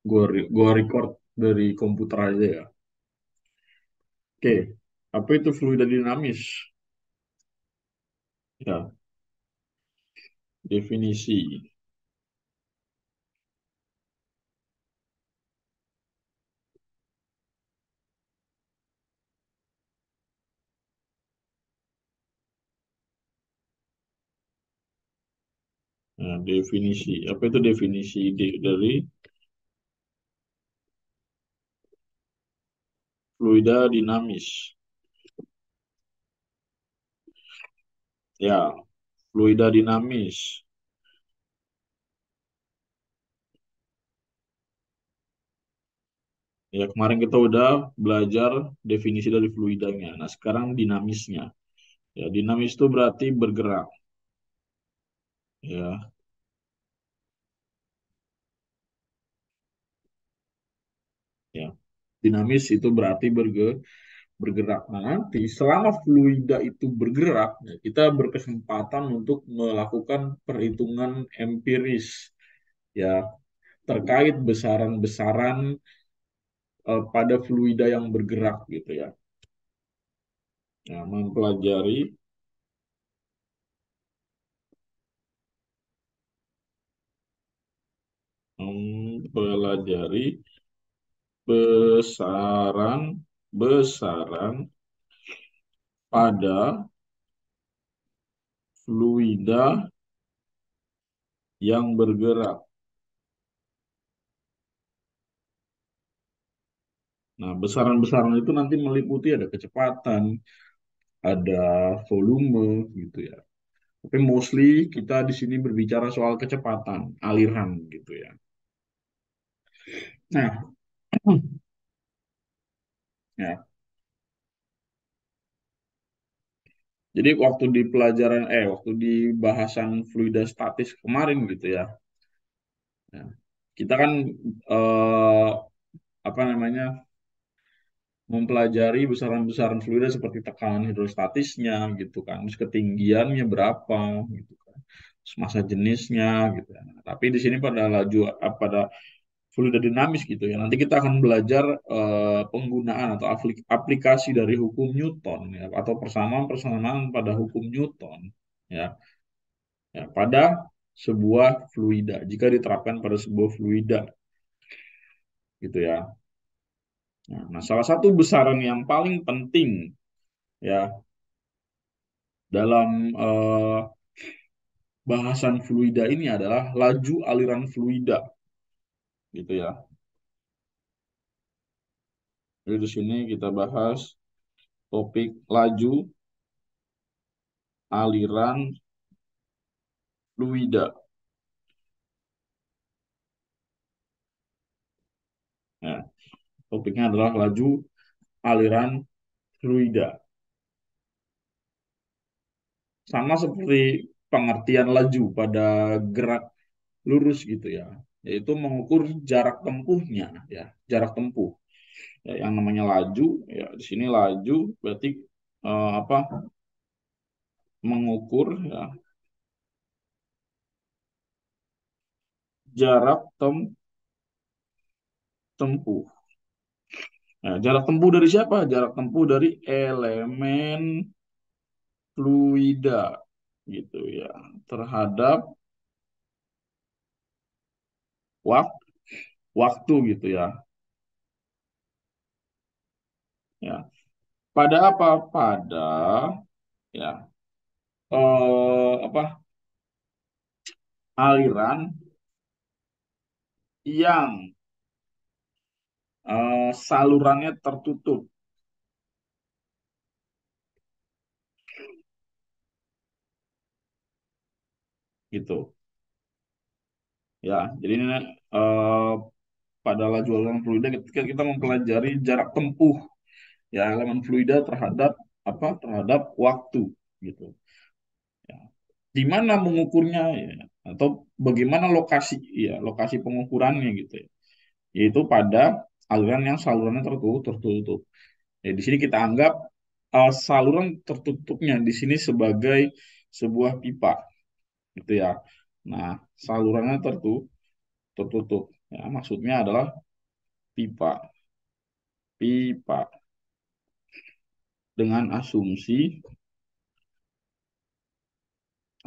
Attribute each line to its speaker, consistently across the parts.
Speaker 1: Gua record dari komputer aja ya. Oke, apa itu fluida dinamis? Ya, definisi. Nah, definisi. Apa itu definisi dari fluida dinamis? Ya, fluida dinamis. Ya, kemarin kita udah belajar definisi dari fluidanya. Nah, sekarang dinamisnya. Ya, dinamis itu berarti bergerak. Ya, ya. Dinamis itu berarti bergerak. Nah, nanti selama fluida itu bergerak, ya, kita berkesempatan untuk melakukan perhitungan empiris ya terkait besaran-besaran pada fluida yang bergerak gitu ya. Ya, mempelajari besaran besaran pada fluida yang bergerak. Nah, besaran-besaran itu nanti meliputi ada kecepatan, ada volume gitu ya. Tapi mostly kita di sini berbicara soal kecepatan, aliran gitu ya. Nah, ya. Jadi waktu di bahasan fluida statis kemarin gitu ya. Ya, kita kan eh, apa namanya mempelajari besaran-besaran fluida seperti tekanan hidrostatisnya gitu kan, terus ketinggiannya berapa gitu kan, terus massa jenisnya gitu ya. Nah, tapi di sini pada fluida dinamis gitu ya. Nanti kita akan belajar penggunaan atau aplikasi dari hukum Newton ya atau persamaan-persamaan pada hukum Newton ya, ya pada sebuah fluida jika diterapkan pada sebuah fluida gitu ya. Nah, salah satu besaran yang paling penting ya dalam bahasan fluida ini adalah laju aliran fluida gitu ya. Jadi di sini kita bahas topik laju aliran fluida. Ya, topiknya adalah laju aliran fluida. Sama seperti pengertian laju pada gerak lurus gitu ya, yaitu mengukur jarak tempuhnya ya, jarak tempuh. Ya, yang namanya laju ya di sini laju berarti apa? Mengukur ya jarak tempuh. Nah, jarak tempuh dari siapa? Jarak tempuh dari elemen fluida gitu ya terhadap wak- waktu gitu ya. Ya, pada apa? Pada ya apa? Aliran yang salurannya tertutup gitu. Ya, jadi ini eh, pada laju aliran fluida ketika kita mempelajari jarak tempuh ya elemen fluida terhadap apa? Terhadap waktu gitu. Ya. Di mana mengukurnya ya, atau bagaimana lokasi pengukurannya gitu ya. Yaitu pada aliran yang salurannya tertutup. Ya, di sini kita anggap saluran tertutupnya di sini sebagai sebuah pipa gitu ya. Nah, salurannya tertutup. Ya, maksudnya adalah pipa. Pipa dengan asumsi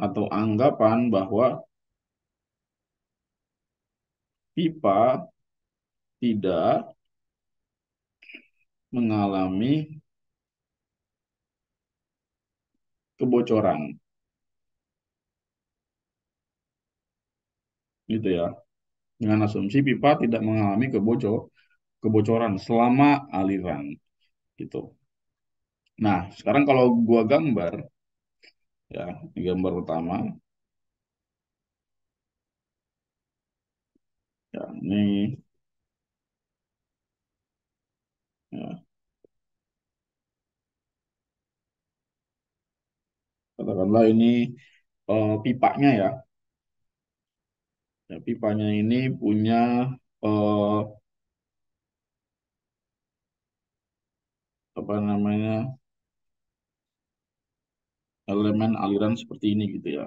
Speaker 1: atau anggapan bahwa pipa tidak mengalami kebocoran, gitu ya. Dengan asumsi pipa tidak mengalami kebocoran selama aliran, gitu. Nah, sekarang kalau gua gambar, ya, di gambar pertama, ya, ini, ya, katakanlah ini pipanya ya. Ya, pipanya ini punya eh, apa namanya elemen aliran seperti ini gitu ya.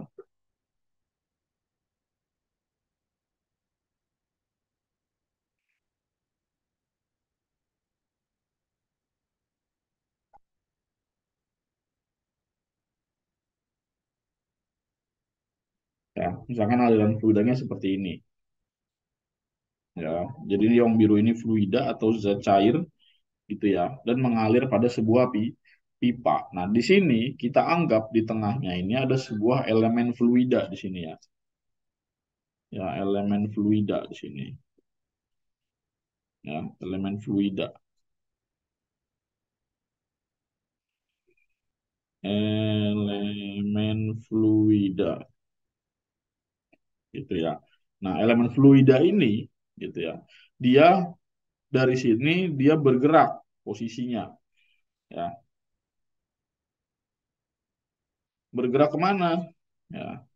Speaker 1: Ya, misalkan aliran fluidanya seperti ini. Ya, jadi yang biru ini fluida atau zat cair gitu ya, dan mengalir pada sebuah pipa. Nah, di sini kita anggap di tengahnya ini ada sebuah elemen fluida di sini ya. Ya, elemen fluida di sini. Ya, elemen fluida. Elemen fluida gitu ya. Nah, elemen fluida ini gitu ya. Dia dari sini dia bergerak posisinya ya. Bergerak kemana? Ya,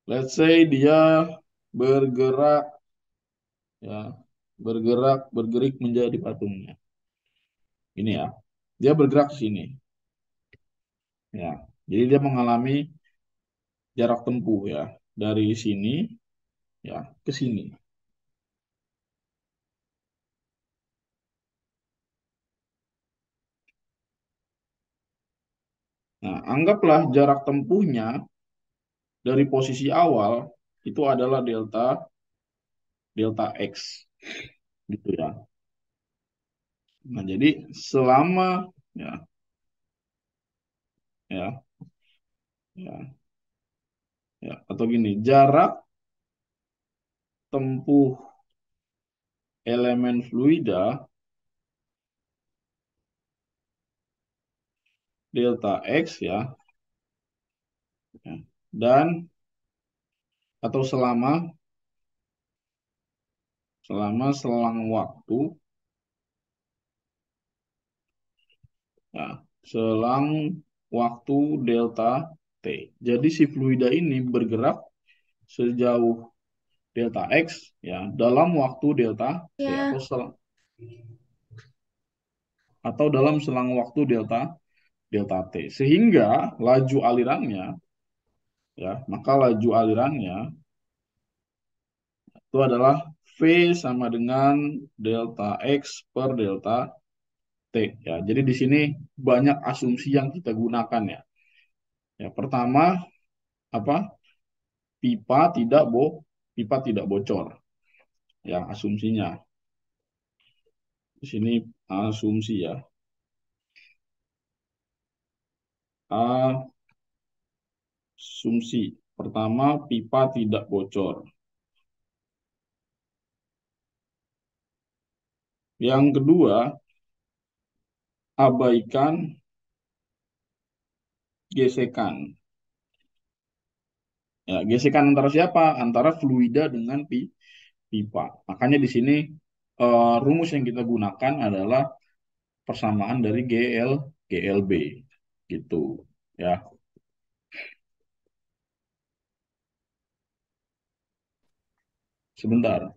Speaker 1: let's say dia bergerak ya, bergerik menjadi patungnya. Ini ya. Dia bergerak ke sini ya. Jadi dia mengalami jarak tempuh ya dari sini ya ke sini. Nah, anggaplah jarak tempuhnya dari posisi awal itu adalah delta delta x gitu ya. Nah, jadi selama ya ya ya ya atau gini, jarak tempuh elemen fluida delta x ya, ya, dan atau selama selang waktu ya, selang waktu delta t. Jadi si fluida ini bergerak sejauh delta x ya dalam waktu delta t
Speaker 2: Ya,
Speaker 1: atau dalam selang waktu delta delta t, sehingga laju alirannya ya, maka laju alirannya itu adalah V sama dengan delta X per delta T ya. Jadi di sini banyak asumsi yang kita gunakan ya. Ya, pertama apa? Pipa tidak pipa tidak bocor. Ya, asumsinya. Di sini asumsi ya. Asumsi. Pertama, pipa tidak bocor. Yang kedua, abaikan gesekan. Ya, gesekan antara siapa? Antara fluida dengan pipa. Makanya di sini rumus yang kita gunakan adalah persamaan dari GLB gitu ya. Sebentar.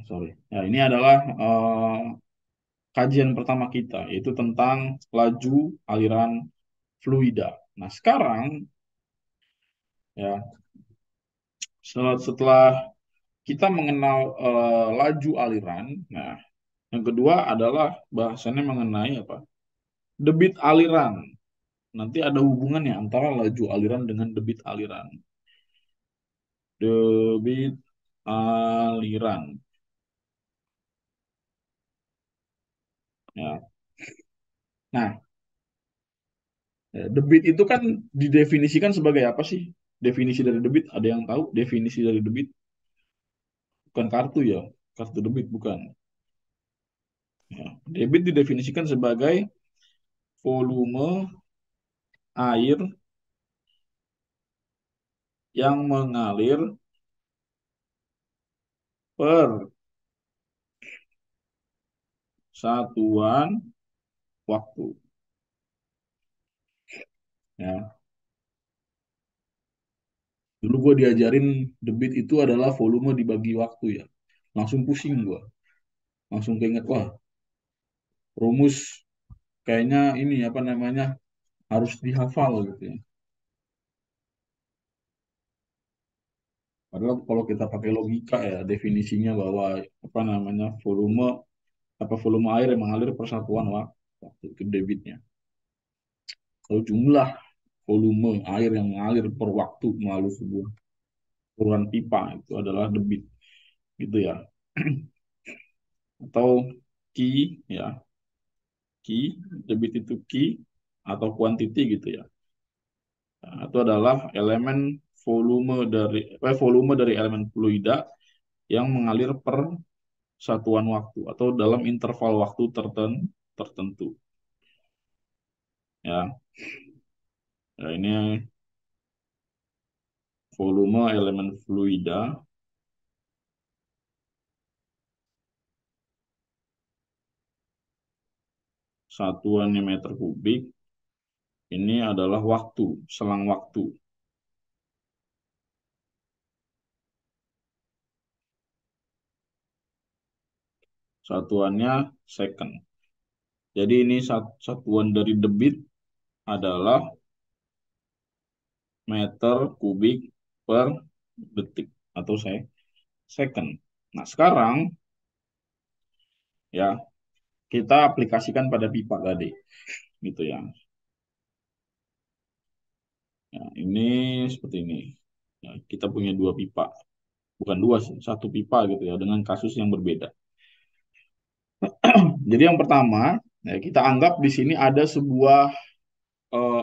Speaker 1: sorry. Ya, ini adalah kajian pertama kita, yaitu tentang laju aliran fluida. Nah, sekarang ya setelah kita mengenal laju aliran, nah yang kedua adalah bahasannya mengenai apa? Debit aliran. Nanti ada hubungannya antara laju aliran dengan debit aliran. Debit aliran. Ya. Nah, debit itu kan didefinisikan sebagai apa sih? Definisi dari debit, ada yang tahu definisi dari debit? Bukan kartu ya, kartu debit bukan. Ya. Debit didefinisikan sebagai volume air yang mengalir per satuan waktu. Ya, dulu gue diajarin debit itu adalah volume dibagi waktu ya. Langsung pusing gue. Langsung keinget, wah, rumus kayaknya ini apa namanya harus dihafal gitu ya. Padahal kalau kita pakai logika ya definisinya bahwa apa namanya volume air yang mengalir per satuan waktu itu debitnya. Kalau jumlah volume air yang mengalir per waktu melalui sebuah saluran pipa itu adalah debit gitu ya. Atau Q ya, Q debit itu Q atau quantity gitu ya. Nah, itu adalah volume dari elemen fluida yang mengalir per satuan waktu atau dalam interval waktu tertentu. Ya, ya ini volume elemen fluida satuannya meter kubik. Ini adalah waktu, selang waktu. Satuannya second. Jadi ini satuan dari debit adalah meter kubik per detik atau second. Nah, sekarang ya kita aplikasikan pada pipa tadi gitu ya. Ya, ini seperti ini. Ya, kita punya dua pipa, bukan dua sih, satu pipa gitu ya dengan kasus yang berbeda. Jadi yang pertama, ya, kita anggap di sini ada sebuah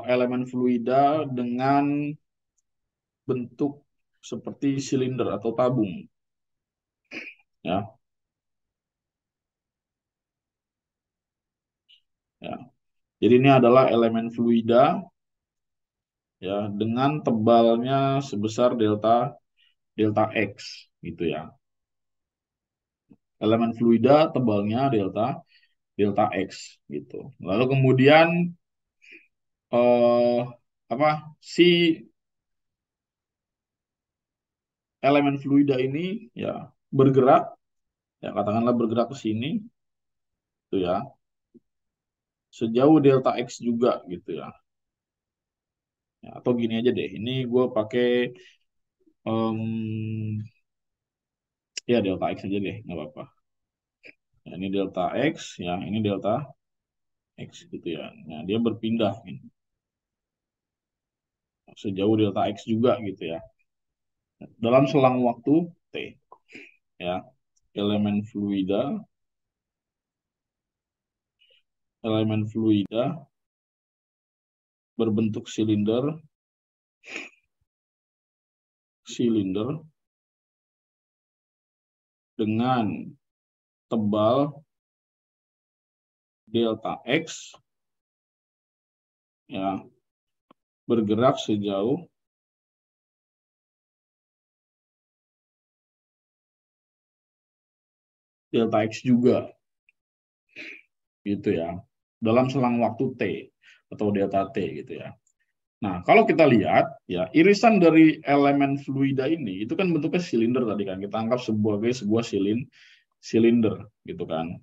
Speaker 1: elemen fluida dengan bentuk seperti silinder atau tabung. Ya, ya. Jadi ini adalah elemen fluida ya dengan tebalnya sebesar delta delta X gitu ya. Elemen fluida tebalnya delta delta X gitu. Lalu kemudian eh, apa si elemen fluida ini ya bergerak ya katakanlah bergerak ke sini tuh ya sejauh delta X juga gitu ya. Ya, atau gini aja deh, ini gue pakai em, ya delta X aja deh, nggak apa-apa. Ya, ini delta X, ya ini delta X gitu ya. Nah, dia berpindah nih, sejauh delta X juga gitu ya. Dalam selang waktu T, ya elemen fluida, elemen fluida berbentuk silinder dengan tebal delta X, ya bergerak sejauh delta X juga gitu ya dalam selang waktu T atau delta T gitu ya. Nah, kalau kita lihat ya irisan dari elemen fluida ini itu kan bentuknya silinder tadi kan kita anggap sebagai sebuah silinder gitu kan.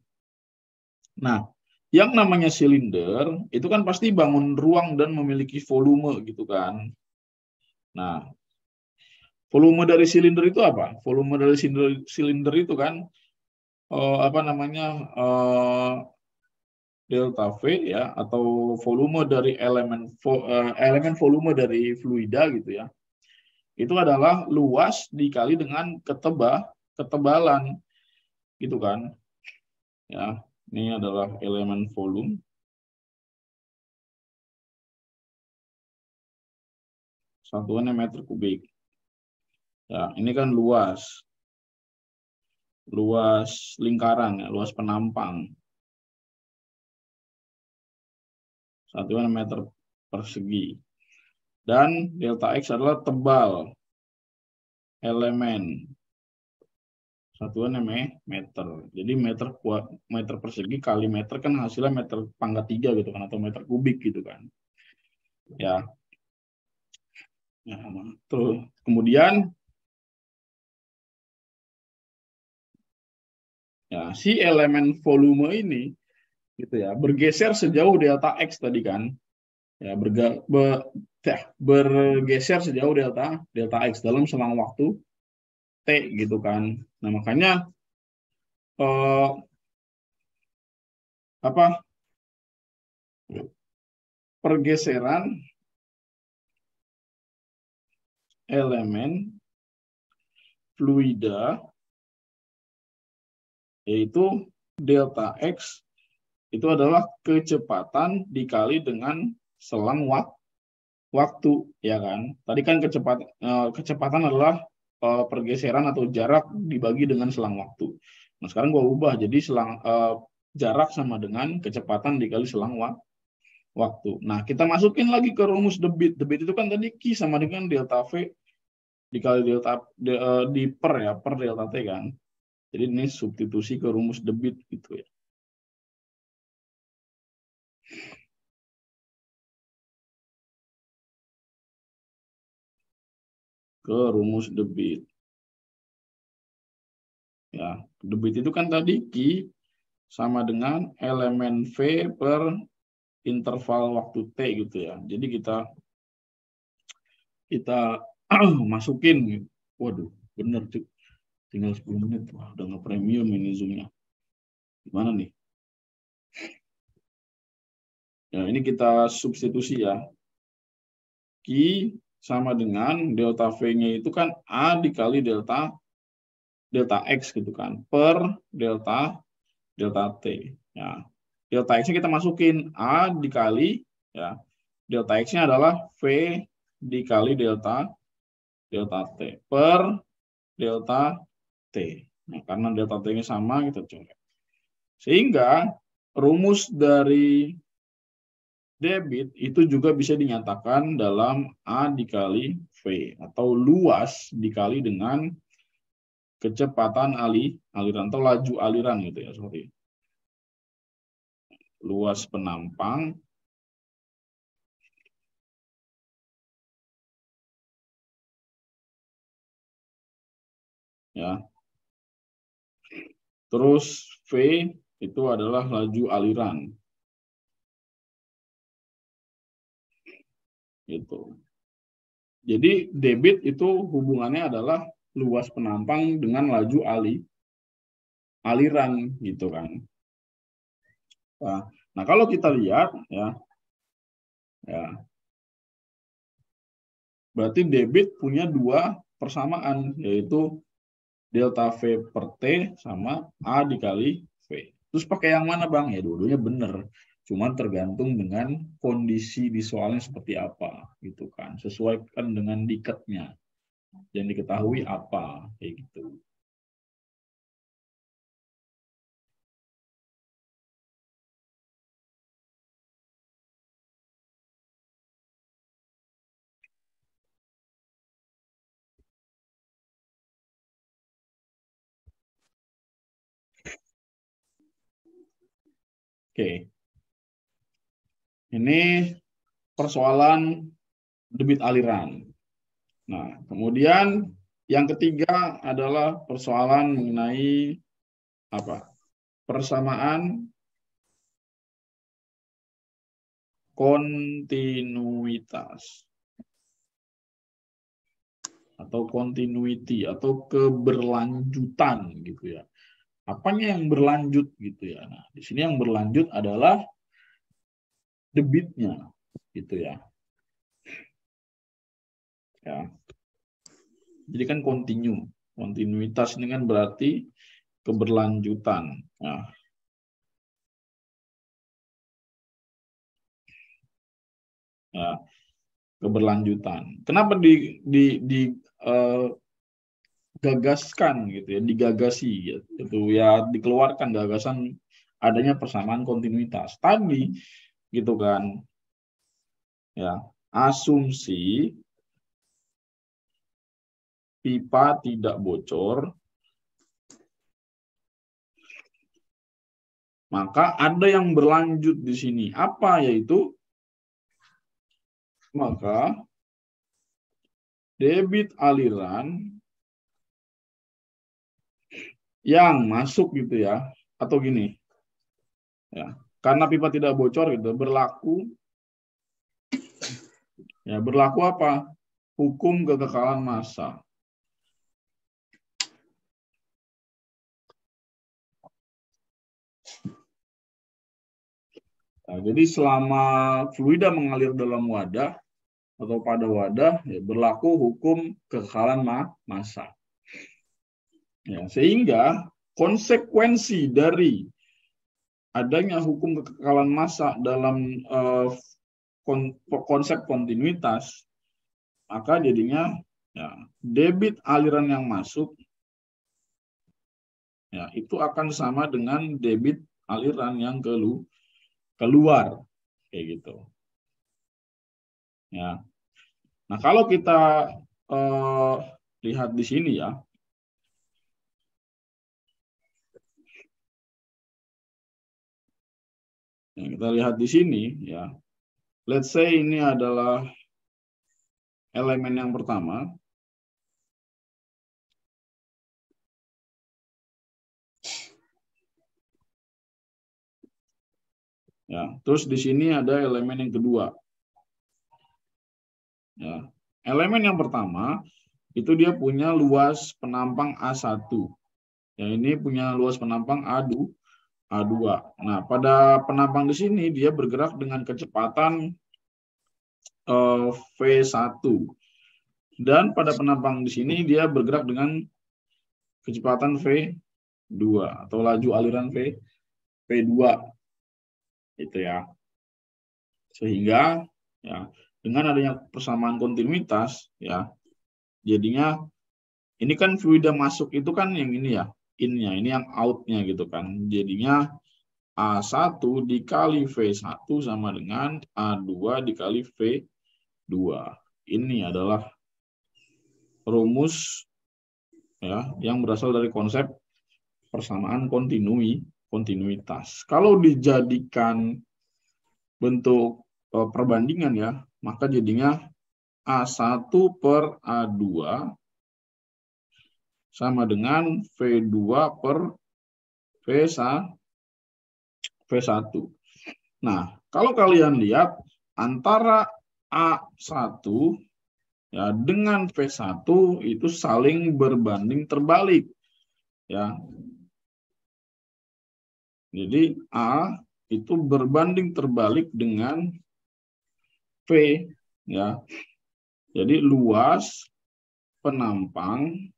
Speaker 1: Nah, yang namanya silinder itu kan pasti bangun ruang dan memiliki volume gitu kan. Nah, volume dari silinder itu apa? Volume dari silinder itu kan apa namanya delta V ya, atau volume dari elemen volume dari fluida gitu ya. Itu adalah luas dikali dengan ketebalan gitu kan. Ya, ini adalah elemen volume. Satuannya meter kubik. Ya, ini kan luas lingkaran ya, luas penampang. Satuan meter persegi. Dan delta X adalah tebal elemen. Satuannya meter. Jadi meter persegi kali meter kan hasilnya meter pangkat 3 gitu kan, atau meter kubik gitu kan. Ya. Ya, terus kemudian ya si elemen volume ini gitu ya bergeser sejauh delta X tadi kan. Ya, bergeser sejauh delta X dalam selang waktu T gitu kan. Nah, makanya apa pergeseran elemen fluida yaitu delta X itu adalah kecepatan dikali dengan selang waktu ya kan. Tadi kan kecepatan adalah pergeseran atau jarak dibagi dengan selang waktu. Nah, sekarang gua ubah jadi jarak sama dengan kecepatan dikali selang waktu. Nah, kita masukin lagi ke rumus debit. Debit itu kan tadi Q sama dengan delta V dikali delta di per delta T kan. Jadi ini substitusi ke rumus debit gitu ya. Ke rumus debit. Ya, debit itu kan tadi Q sama dengan elemen V per interval waktu T gitu ya. Jadi kita masukin. Waduh, bener tuh. Tinggal 10 menit. Wah, udah nggak premium ini Zoom-nya. Gimana nih? Ya, ini kita substitusi ya. Q sama dengan delta V-nya itu kan A dikali delta X gitu kan. Per delta T. Ya. Delta X-nya kita masukin A dikali ya. Delta X-nya adalah V dikali delta T per delta T. Nah, karena delta T-nya sama, kita coret. Sehingga rumus dari debit itu juga bisa dinyatakan dalam A dikali V, atau luas dikali dengan kecepatan aliran atau laju aliran gitu ya, sorry. Luas penampang ya. Terus V itu adalah laju aliran. Gitu. Jadi debit itu hubungannya adalah luas penampang dengan laju aliran gitu kan. Nah, kalau kita lihat ya berarti debit punya dua persamaan, yaitu delta V per T sama A dikali V. Terus pakai yang mana Bang? Ya dua-duanya benar. Cuma tergantung dengan kondisi di soalnya seperti apa gitu kan. Sesuaikan dengan diketnya. Yang diketahui apa kayak gitu. Oke. Ini persoalan debit aliran. Nah, kemudian yang ketiga adalah persoalan mengenai apa? Persamaan kontinuitas atau continuity atau keberlanjutan gitu ya. Apanya yang berlanjut gitu ya. Nah, di sini yang berlanjut adalah debitnya gitu ya. Ya. Jadi kan kontinuitas ini kan berarti keberlanjutan. Nah, ya, keberlanjutan. Kenapa gagaskan gitu ya, digagasi gitu ya, dikeluarkan gagasan adanya persamaan kontinuitas tadi gitu kan ya, asumsi pipa tidak bocor, maka ada yang berlanjut di sini apa, yaitu maka debit aliran yang masuk gitu ya, atau gini ya, karena pipa tidak bocor gitu berlaku apa, hukum kekekalan massa. Nah, jadi selama fluida mengalir dalam wadah atau pada wadah ya, berlaku hukum kekekalan massa. Ya, sehingga konsekuensi dari adanya hukum kekekalan massa dalam konsep kontinuitas, maka jadinya ya, debit aliran yang masuk ya, itu akan sama dengan debit aliran yang keluar kayak gitu. Ya. Nah, kalau kita lihat di sini ya. Kita lihat di sini ya. Let's say ini adalah elemen yang pertama. Ya, terus di sini ada elemen yang kedua. Ya. Elemen yang pertama itu dia punya luas penampang A1. Ya, ini punya luas penampang A2. Nah, pada penampang di sini dia bergerak dengan kecepatan V1. Dan pada penampang di sini dia bergerak dengan kecepatan V2 atau laju aliran V2. Itu ya. Sehingga ya, dengan adanya persamaan kontinuitas ya, jadinya ini kan fluida masuk itu kan yang ini ya, in-nya, ini yang out-nya gitu kan. Jadinya A1 dikali V1 sama dengan A2 dikali V2. Ini adalah rumus ya yang berasal dari konsep persamaan kontinuitas. Kalau dijadikan bentuk perbandingan ya, maka jadinya A1 per A2 sama dengan V2 per V1. Nah, kalau kalian lihat antara A1 ya dengan V1 itu saling berbanding terbalik ya. Jadi A itu berbanding terbalik dengan V ya. Jadi luas penampang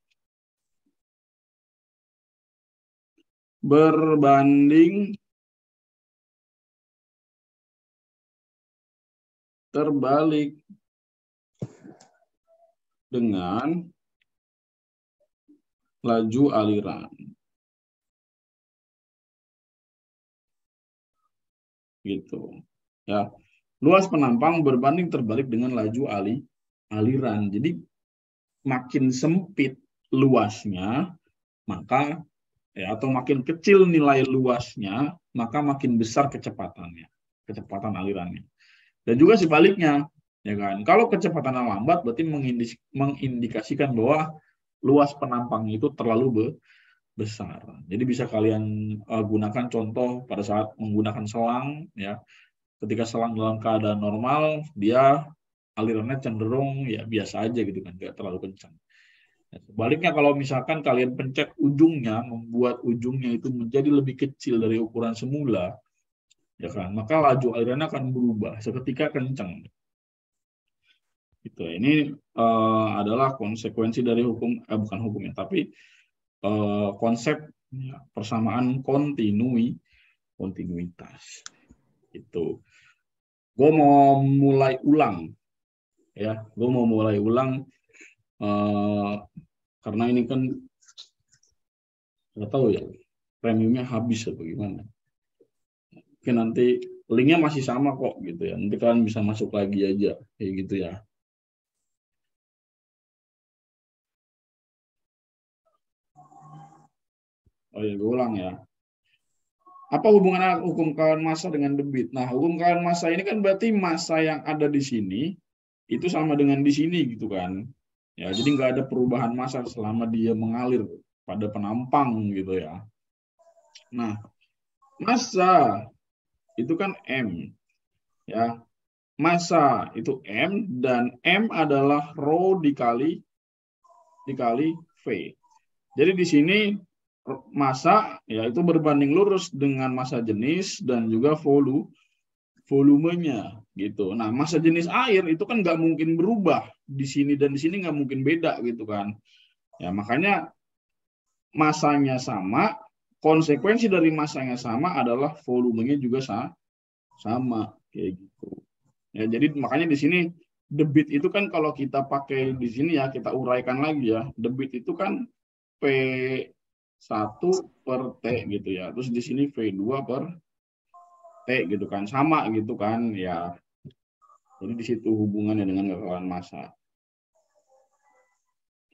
Speaker 1: berbanding terbalik dengan laju aliran. Gitu. Ya. Luas penampang berbanding terbalik dengan laju aliran. Jadi makin sempit luasnya, maka ya, atau makin kecil nilai luasnya, maka makin besar kecepatannya, kecepatan alirannya. Dan juga sebaliknya, ya kan? Kalau kecepatannya lambat berarti mengindikasikan bahwa luas penampang itu terlalu besar. Jadi bisa kalian gunakan contoh pada saat menggunakan selang ya. Ketika selang dalam keadaan normal, dia alirannya cenderung ya biasa aja gitu kan, nggak terlalu kencang. Nah, sebaliknya kalau misalkan kalian pencet ujungnya, membuat ujungnya itu menjadi lebih kecil dari ukuran semula, ya kan, maka laju alirannya akan berubah seketika kencang. Gitu. Ini adalah konsekuensi dari hukum, bukan hukumnya, tapi konsep ya, persamaan kontinuitas. Itu. Gue mau mulai ulang, ya. Gue mau mulai ulang eh, karena ini kan nggak tahu ya premiumnya habis atau gimana. Mungkin nanti linknya masih sama kok gitu ya. Nanti kalian bisa masuk lagi aja kayak gitu ya. Oh ya, gue ulang ya. Apa hubungan hukum kawan massa dengan debit? Nah, hukum kawan massa ini kan berarti massa yang ada di sini itu sama dengan di sini gitu kan. Ya, jadi nggak ada perubahan massa selama dia mengalir pada penampang gitu ya. Nah, massa itu kan M ya. Massa itu M dan M adalah rho dikali V. Jadi di sini massa ya itu berbanding lurus dengan massa jenis dan juga volumenya gitu. Nah, massa jenis air itu kan nggak mungkin berubah di sini dan di sini nggak mungkin beda gitu kan. Ya makanya massanya sama, konsekuensi dari massanya sama adalah volumenya juga sama kayak gitu. Ya jadi makanya di sini debit itu kan kalau kita pakai di sini ya kita uraikan lagi ya. Debit itu kan P1 per T gitu ya. Terus di sini V2 per T gitu kan. Sama gitu kan ya. Jadi di situ hubungannya dengan kekalan massa.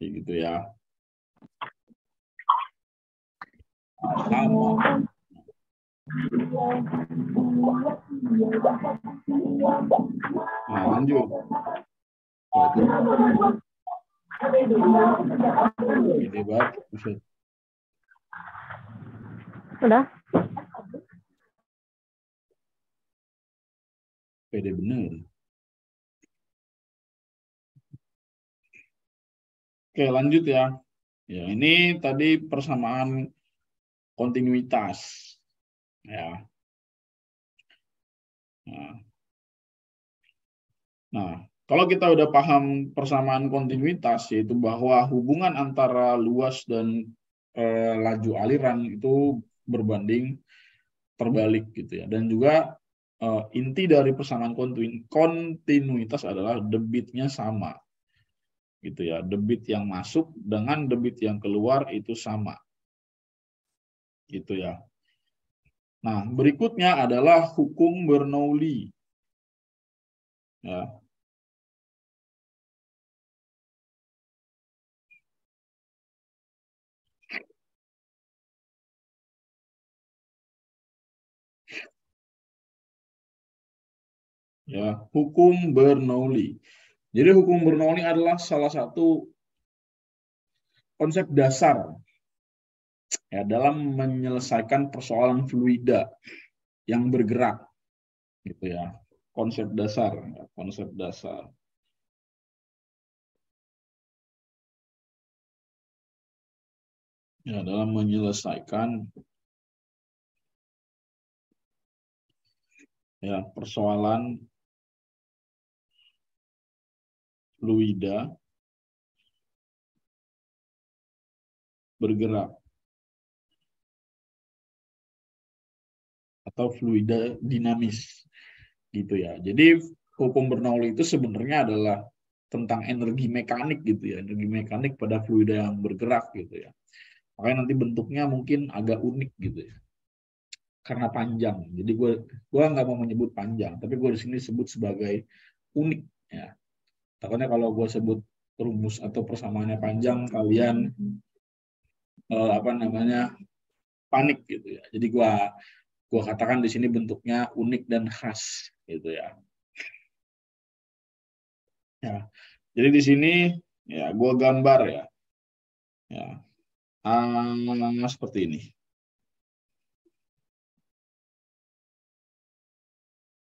Speaker 1: Kayak gitu ya. Sama. Nah, lanjut. Gede banget.
Speaker 2: Udah?
Speaker 1: Pede bener. Oke, lanjut ya. Ya, ini tadi persamaan kontinuitas. Ya. Nah, kalau kita udah paham persamaan kontinuitas, yaitu bahwa hubungan antara luas dan laju aliran itu berbanding terbalik gitu ya. Dan juga inti dari persamaan kontinuitas adalah debitnya sama gitu ya. Debit yang masuk dengan debit yang keluar itu sama gitu ya. Nah, berikutnya adalah hukum Bernoulli. Ya, ya, hukum Bernoulli. Jadi hukum Bernoulli adalah salah satu konsep dasar ya dalam menyelesaikan persoalan fluida yang bergerak gitu ya. Konsep dasar, ya, konsep dasar. Ya, dalam menyelesaikan ya persoalan fluida bergerak atau fluida dinamis gitu ya. Jadi hukum Bernoulli itu sebenarnya adalah tentang energi mekanik gitu ya, energi mekanik pada fluida yang bergerak gitu ya. Makanya nanti bentuknya mungkin agak unik gitu ya, karena panjang. Jadi gue nggak mau menyebut panjang, tapi gue di sini sebut sebagai unik ya. Takutnya kalau gue sebut rumus atau persamaannya panjang, kalian apa namanya panik gitu ya. Jadi gue katakan di sini bentuknya unik dan khas gitu ya. Ya, jadi di sini ya gue gambar ya. Ya, seperti ini.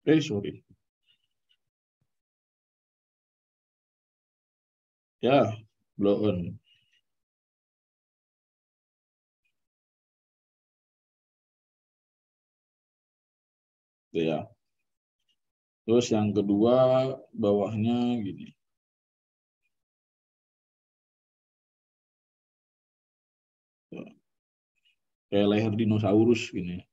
Speaker 1: Sorry. Ya, blow on. Itu ya. Terus yang kedua bawahnya gini. Kayak leher dinosaurus gini.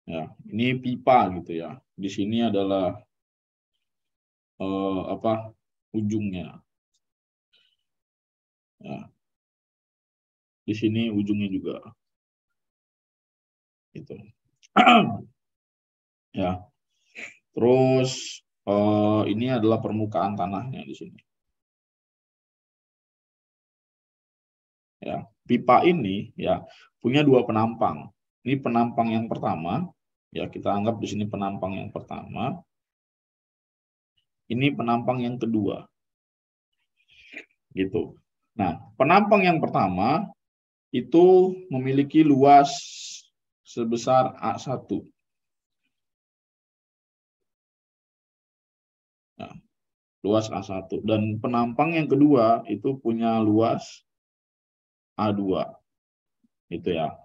Speaker 1: Ya, ini pipa gitu ya. Di sini adalah ujungnya. Ya, di sini ujungnya juga. Gitu. Ya. Terus ini adalah permukaan tanahnya di sini. Ya, pipa ini ya punya dua penampang. Ini penampang yang pertama, ya kita anggap di sini penampang yang pertama. Ini penampang yang kedua, gitu. Nah, penampang yang pertama itu memiliki luas sebesar A1. Nah, luas A1. Dan penampang yang kedua itu punya luas A2. Itu ya.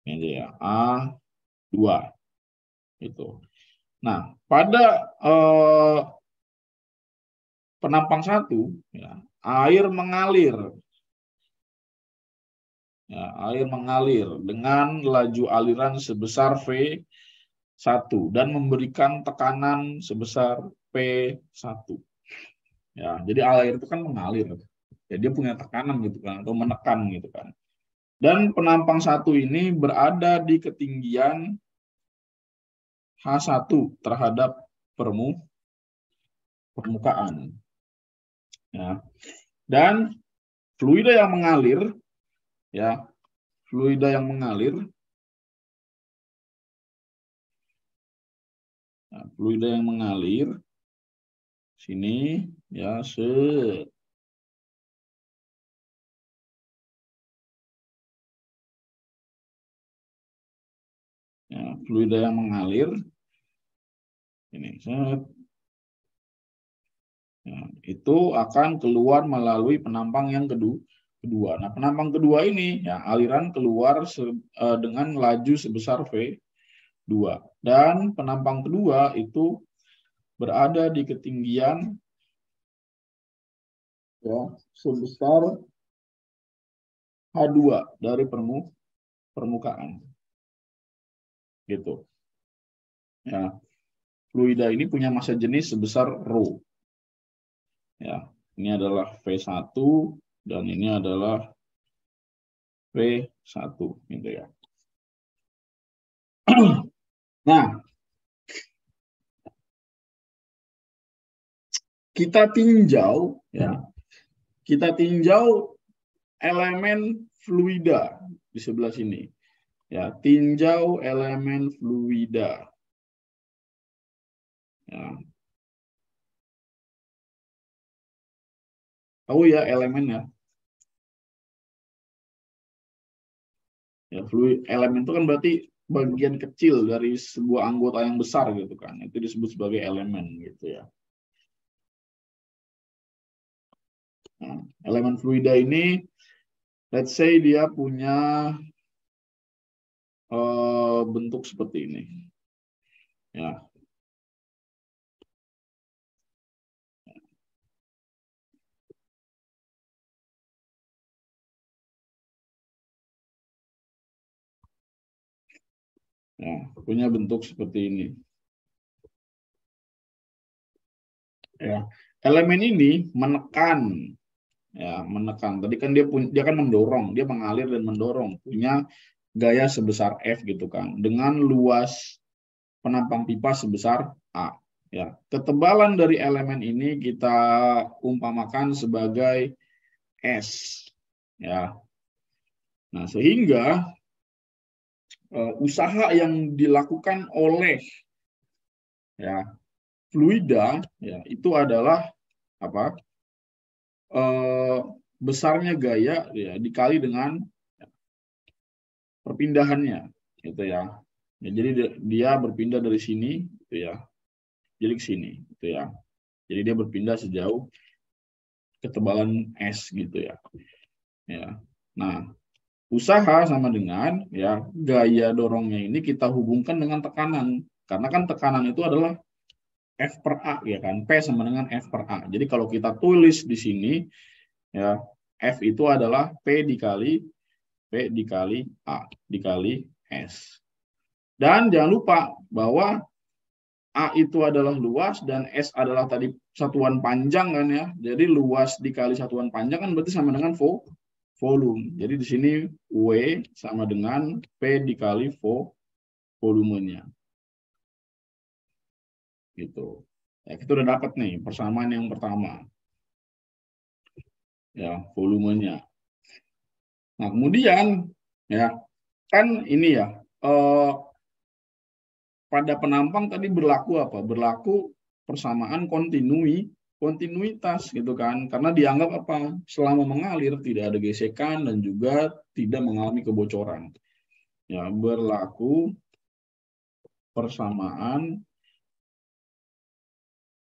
Speaker 1: Ini ya, A2. Itu. Nah, pada penampang 1, ya, air mengalir. Ya, air mengalir dengan laju aliran sebesar V1 dan memberikan tekanan sebesar P1. Ya, jadi air itu kan mengalir. Ya, dia punya tekanan gitu kan, atau menekan gitu kan. Dan penampang 1 ini berada di ketinggian H1 terhadap permukaan. Ya. Dan fluida yang mengalir, ya, fluida yang mengalir, nah, fluida yang mengalir sini ya ya, fluida yang mengalir ini ya, itu akan keluar melalui penampang yang kedua. Nah, penampang kedua ini ya aliran keluar dengan laju sebesar V2 dan penampang kedua itu berada di ketinggian ya sebesar H2 dari permukaan. Gitu. Ya, fluida ini punya massa jenis sebesar rho. Ya, ini adalah V1 dan ini adalah V1 gitu ya. Nah, kita tinjau ya. Kita tinjau elemen fluida di sebelah sini. Ya, tinjau elemen fluida. Ya. Tahu ya elemennya. Ya, elemen itu kan berarti bagian kecil dari sebuah anggota yang besar gitu kan. Itu disebut sebagai elemen gitu ya. Nah, elemen fluida ini, let's say dia punya bentuk seperti ini. Ya. Ya, punya bentuk seperti ini. Ya, elemen ini menekan, ya menekan. Tadi kan dia kan mendorong, dia mengalir dan mendorong, punya gaya sebesar F gitu kan, dengan luas penampang pipa sebesar A. Ya, ketebalan dari elemen ini kita umpamakan sebagai S. Ya, nah sehingga usaha yang dilakukan oleh ya fluida ya itu adalah apa? besarnya gaya ya dikali dengan perpindahannya gitu ya. Ya, jadi dia berpindah dari sini gitu ya. Jadi ke sini gitu ya. Jadi dia berpindah sejauh ketebalan S gitu ya. Ya. Nah, usaha sama dengan ya gaya dorongnya ini kita hubungkan dengan tekanan. Karena kan tekanan itu adalah F per A ya kan. P sama dengan F per A. Jadi kalau kita tulis di sini ya F itu adalah P dikali A dikali S. Dan jangan lupa bahwa A itu adalah luas dan S adalah tadi satuan panjang kan ya. Jadi luas dikali satuan panjang kan berarti sama dengan volume. Jadi di sini W sama dengan P dikali volumenya. Gitu. Ya, kita udah dapat nih persamaan yang pertama. Ya, volumenya. Nah, kemudian ya kan ini ya pada penampang tadi berlaku apa? Berlaku persamaan kontinuitas gitu kan. Karena dianggap apa? Selama mengalir tidak ada gesekan dan juga tidak mengalami kebocoran. Ya, berlaku persamaan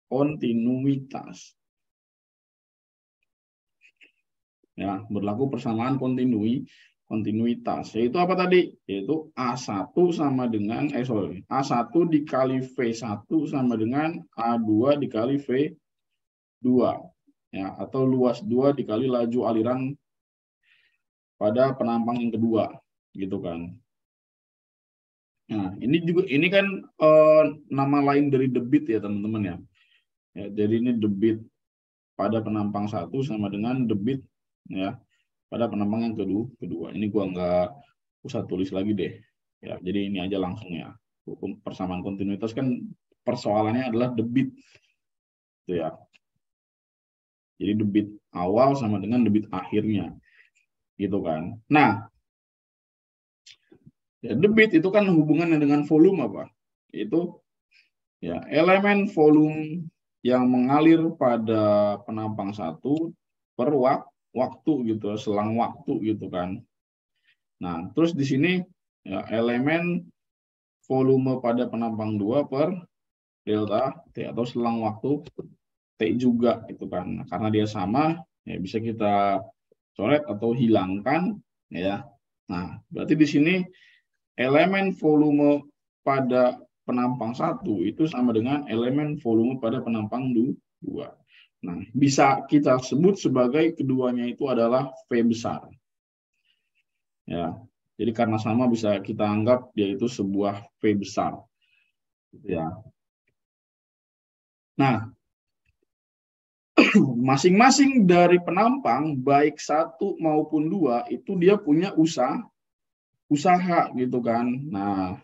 Speaker 1: kontinuitas. Ya, berlaku persamaan kontinuitas. Yaitu apa tadi? Yaitu A1 sama dengan A1 dikali V1 sama dengan A2 dikali V2. Ya, atau luas 2 dikali laju aliran pada penampang yang kedua, gitu kan. Nah, ini kan nama lain dari debit ya, teman-teman ya. Ya, jadi ini debit pada penampang 1 sama dengan debit ya pada penampang yang kedua. Ini gua nggak usah tulis lagi deh. Ya, jadi ini aja langsung ya. Hukum persamaan kontinuitas kan persoalannya adalah debit. Gitu ya. Jadi debit awal sama dengan debit akhirnya. Gitu kan. Nah, ya, debit itu kan hubungannya dengan volume apa? Itu ya elemen volume yang mengalir pada penampang 1 per waktu gitu, selang waktu gitu kan. Nah, terus di sini ya, elemen volume pada penampang 2 per delta T atau selang waktu T juga gitu kan. Nah, karena dia sama, ya bisa kita coret atau hilangkan ya. Nah, berarti di sini elemen volume pada penampang 1 itu sama dengan elemen volume pada penampang 2. Nah, bisa kita sebut sebagai keduanya itu adalah V besar. Ya. Jadi karena sama bisa kita anggap yaitu sebuah V besar. Ya. Nah, masing-masing dari penampang baik 1 maupun 2 itu dia punya usaha gitu kan. Nah,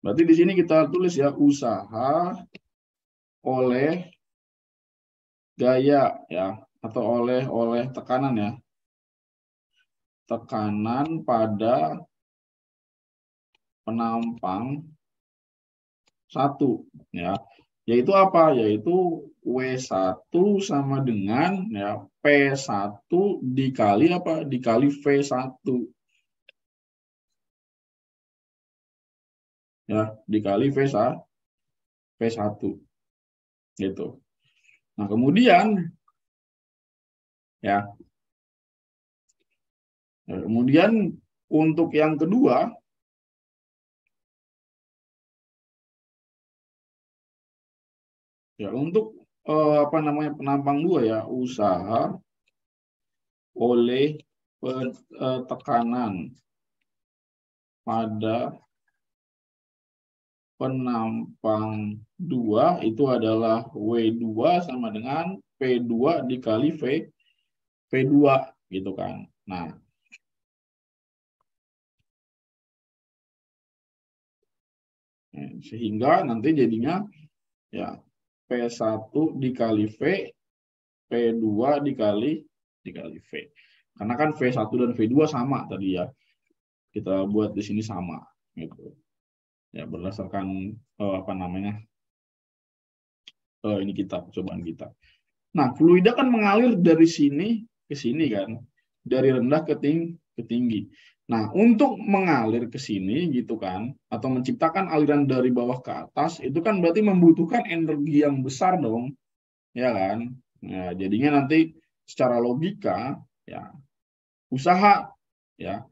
Speaker 1: berarti di sini kita tulis ya usaha oleh gaya ya atau oleh tekanan ya. Tekanan pada penampang 1 ya. Yaitu apa? Yaitu W1 sama dengan ya P1 dikali apa? Dikali V1. Ya, dikali V1 gitu. Nah, kemudian ya kemudian untuk yang kedua ya untuk apa namanya penampang 2 ya usaha oleh tekanan pada penampang 2 itu adalah W2 sama dengan P2 dikali V2 gitu kan. Nah, sehingga nanti jadinya ya P1 dikali V, P2 dikali V. Karena kan V1 dan V2 sama tadi ya. Kita buat di sini sama gitu. Ya berdasarkan apa namanya? Ini kita percobaan kita. Nah, fluida kan mengalir dari sini ke sini kan, dari rendah ke tinggi. Nah, untuk mengalir ke sini gitu kan, atau menciptakan aliran dari bawah ke atas, itu kan berarti membutuhkan energi yang besar dong, ya kan? Nah, jadinya nanti secara logika, ya usaha ya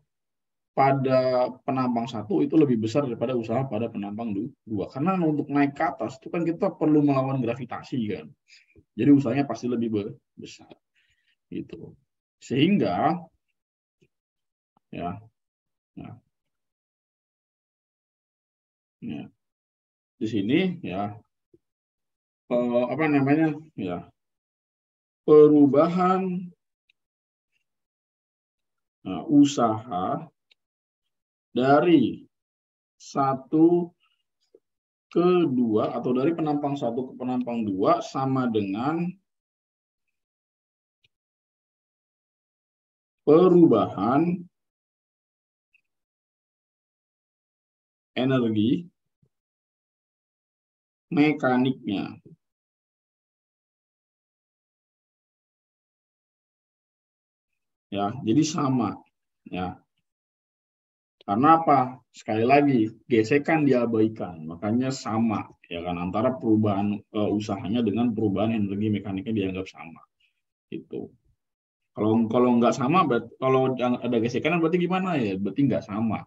Speaker 1: pada penampang 1 itu lebih besar daripada usaha pada penampang 2. Karena untuk naik ke atas itu kan kita perlu melawan gravitasi kan. Jadi usahanya pasti lebih besar. Gitu. Sehingga ya, ya, ya di sini ya apa namanya ya perubahan usaha dari 1 ke 2 atau dari penampang 1 ke penampang 2 sama dengan perubahan energi mekaniknya. Ya, jadi sama. Ya. Karena apa? Sekali lagi, gesekan diabaikan, makanya sama ya kan antara perubahan usahanya dengan perubahan energi mekaniknya dianggap sama. Itu. Kalau nggak sama, kalau ada gesekan berarti gimana ya? Berarti nggak sama.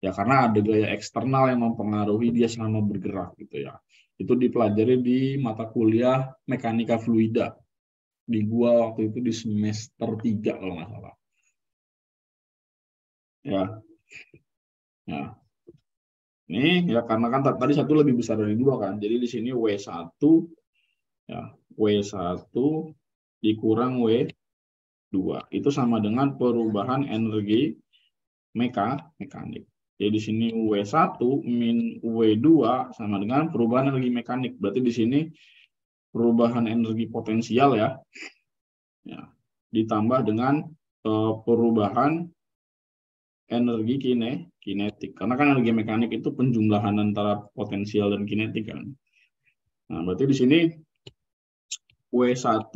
Speaker 1: Ya karena ada gaya eksternal yang mempengaruhi dia selama bergerak gitu ya. Itu dipelajari di mata kuliah mekanika fluida. Di gua waktu itu di semester 3 kalau nggak salah. Ya. Ya. Ini ya karena kan tadi 1 lebih besar dari 2 kan. Jadi di sini W1 ya, W1 dikurang W2 itu sama dengan perubahan energi mekanik. Jadi di sini W1 min W2 sama dengan perubahan energi mekanik. Berarti di sini perubahan energi potensial ya. Ya, ditambah dengan perubahan energi kinetik. Karena kan energi mekanik itu penjumlahan antara potensial dan kinetik kan. Nah, berarti di sini W1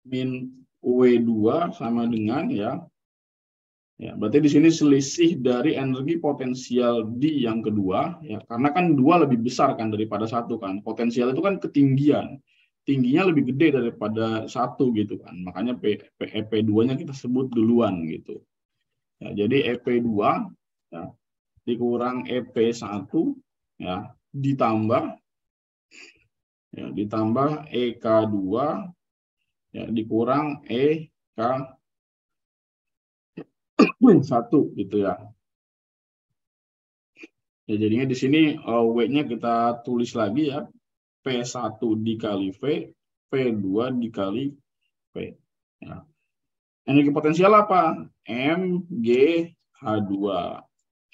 Speaker 1: min W2 sama dengan ya berarti di sini selisih dari energi potensial di yang kedua ya karena kan 2 lebih besar kan daripada 1 kan. Potensial itu kan ketinggian. Tingginya lebih gede daripada 1 gitu kan. Makanya EP2-nya kita sebut duluan gitu. Ya, jadi EP2 ya, dikurang EP1 ya ditambah EK2 ya dikurang EK1 gitu ya. Ya jadinya di sini W-nya kita tulis lagi ya. P1 dikali V, P2 dikali V. Ya. Energi potensial apa? MGH2.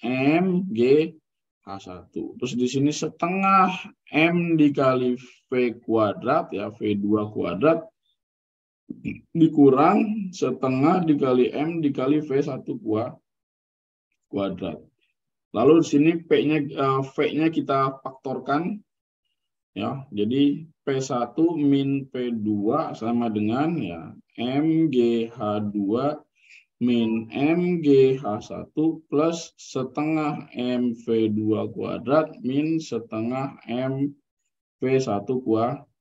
Speaker 1: MGH1. Terus di sini setengah M dikali V kuadrat ya, V2 kuadrat dikurang setengah dikali M dikali V1 kuadrat. Lalu di sini V-nya kita faktorkan ya. Jadi P1 min P2 sama dengan ya MGH2 min MGH1 plus setengah MV2 kuadrat min setengah MV1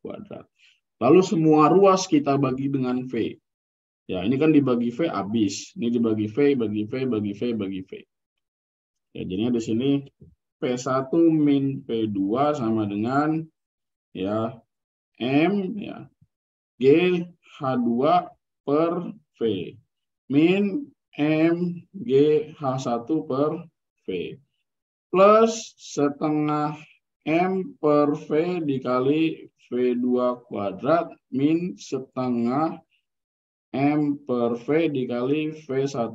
Speaker 1: kuadrat. Lalu semua ruas kita bagi dengan V. Ya, ini kan dibagi V habis. Ini dibagi V, bagi V, bagi V, bagi V. Ya, jadinya di sini P1 min P2 sama dengan ya M ya G H2 per V min M G H1 per V plus setengah M per V dikali V2 kuadrat min setengah M per V dikali V1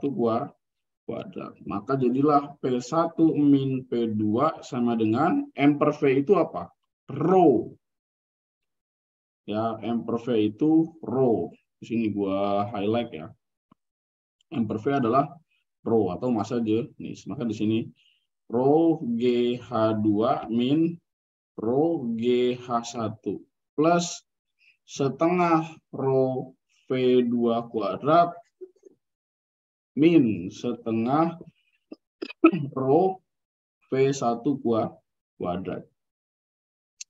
Speaker 1: kuadrat. Maka jadilah P1 min P2 sama dengan M per V itu apa? Rho. Ya, M per V itu rho. Di sini gua highlight ya. M per V adalah rho atau massa jenis. Maka di sini rho GH2 min rho GH1 plus setengah rho V2 kuadrat min setengah rho V1 kuadrat.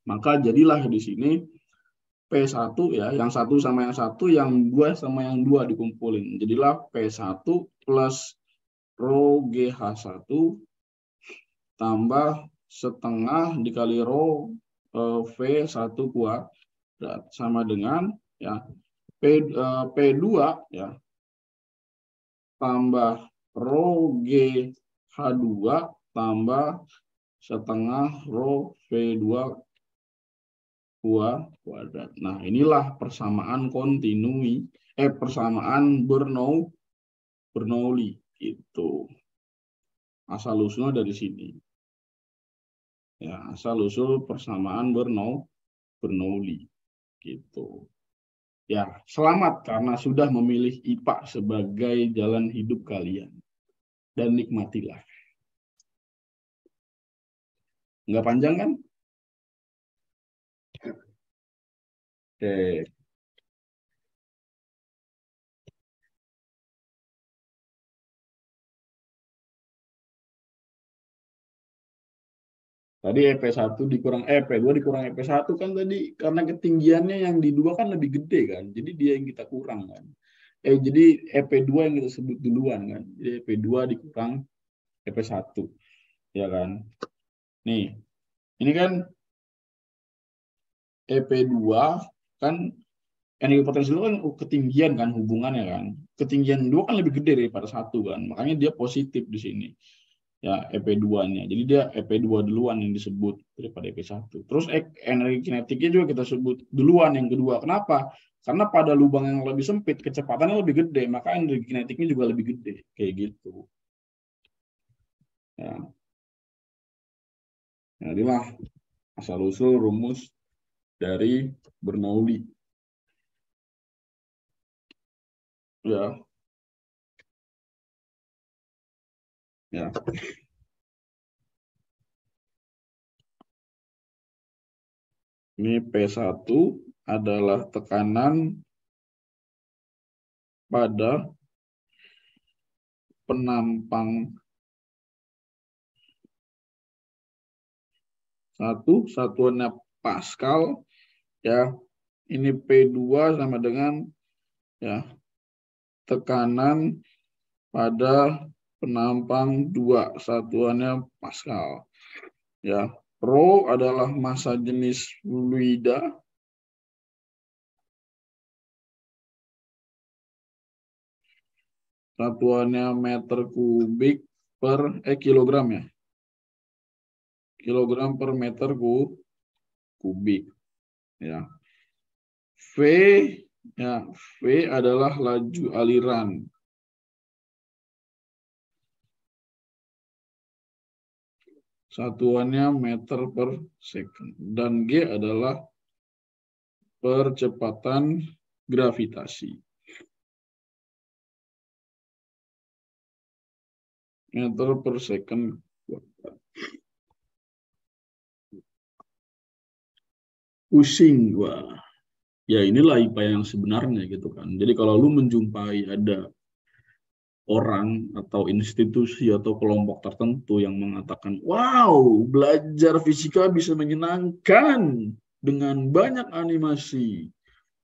Speaker 1: Maka jadilah di sini P1 ya, yang satu sama yang satu, yang dua sama yang dua dikumpulin. Jadilah P1 plus rho GH1 tambah setengah dikali rho V1 kuadrat sama dengan ya P2 ya tambah rho GH2 tambah setengah rho V2 kuadrat. Nah, inilah persamaan persamaan Bernoulli itu. Asal usulnya dari sini. Ya, asal usul persamaan Bernoulli gitu. Ya, selamat karena sudah memilih IPA sebagai jalan hidup kalian. Dan nikmatilah. Nggak panjang kan? Oke. Tadi EP1 dikurang EP2 dikurang EP1 kan tadi karena ketinggiannya yang di 2 kan lebih gede kan. Jadi dia yang kita kurang kan. Jadi EP2 yang kita sebut duluan kan. Jadi EP2 dikurang EP1. Ya kan. Nih. Ini kan EP2 kan energi potensial kan ketinggian kan hubungannya kan. Ketinggian 2 kan lebih gede daripada 1 kan. Makanya dia positif di sini. Ya, EP2-nya. Jadi dia EP2 duluan yang disebut daripada EP1. Terus energi kinetiknya juga kita sebut duluan yang kedua. Kenapa? Karena pada lubang yang lebih sempit, kecepatannya lebih gede. Maka energi kinetiknya juga lebih gede. Kayak gitu. Ya. Nah, inilah asal-usul rumus dari Bernoulli. Ya. Ya. Ini P1 adalah tekanan pada penampang 1, satuannya Pascal, ya. Ini P2 sama dengan ya tekanan pada penampang 2, satuannya Pascal. Ya, Rho adalah massa jenis fluida. Satuannya meter kubik per kilogram ya. Kilogram per meter kubik. Ya. V adalah laju aliran. Satuannya meter per second. Dan G adalah percepatan gravitasi. Meter per second. Pusing gua. Ya inilah IPA yang sebenarnya gitu kan. Jadi kalau lu menjumpai ada orang atau institusi atau kelompok tertentu yang mengatakan, wow, belajar fisika bisa menyenangkan dengan banyak animasi.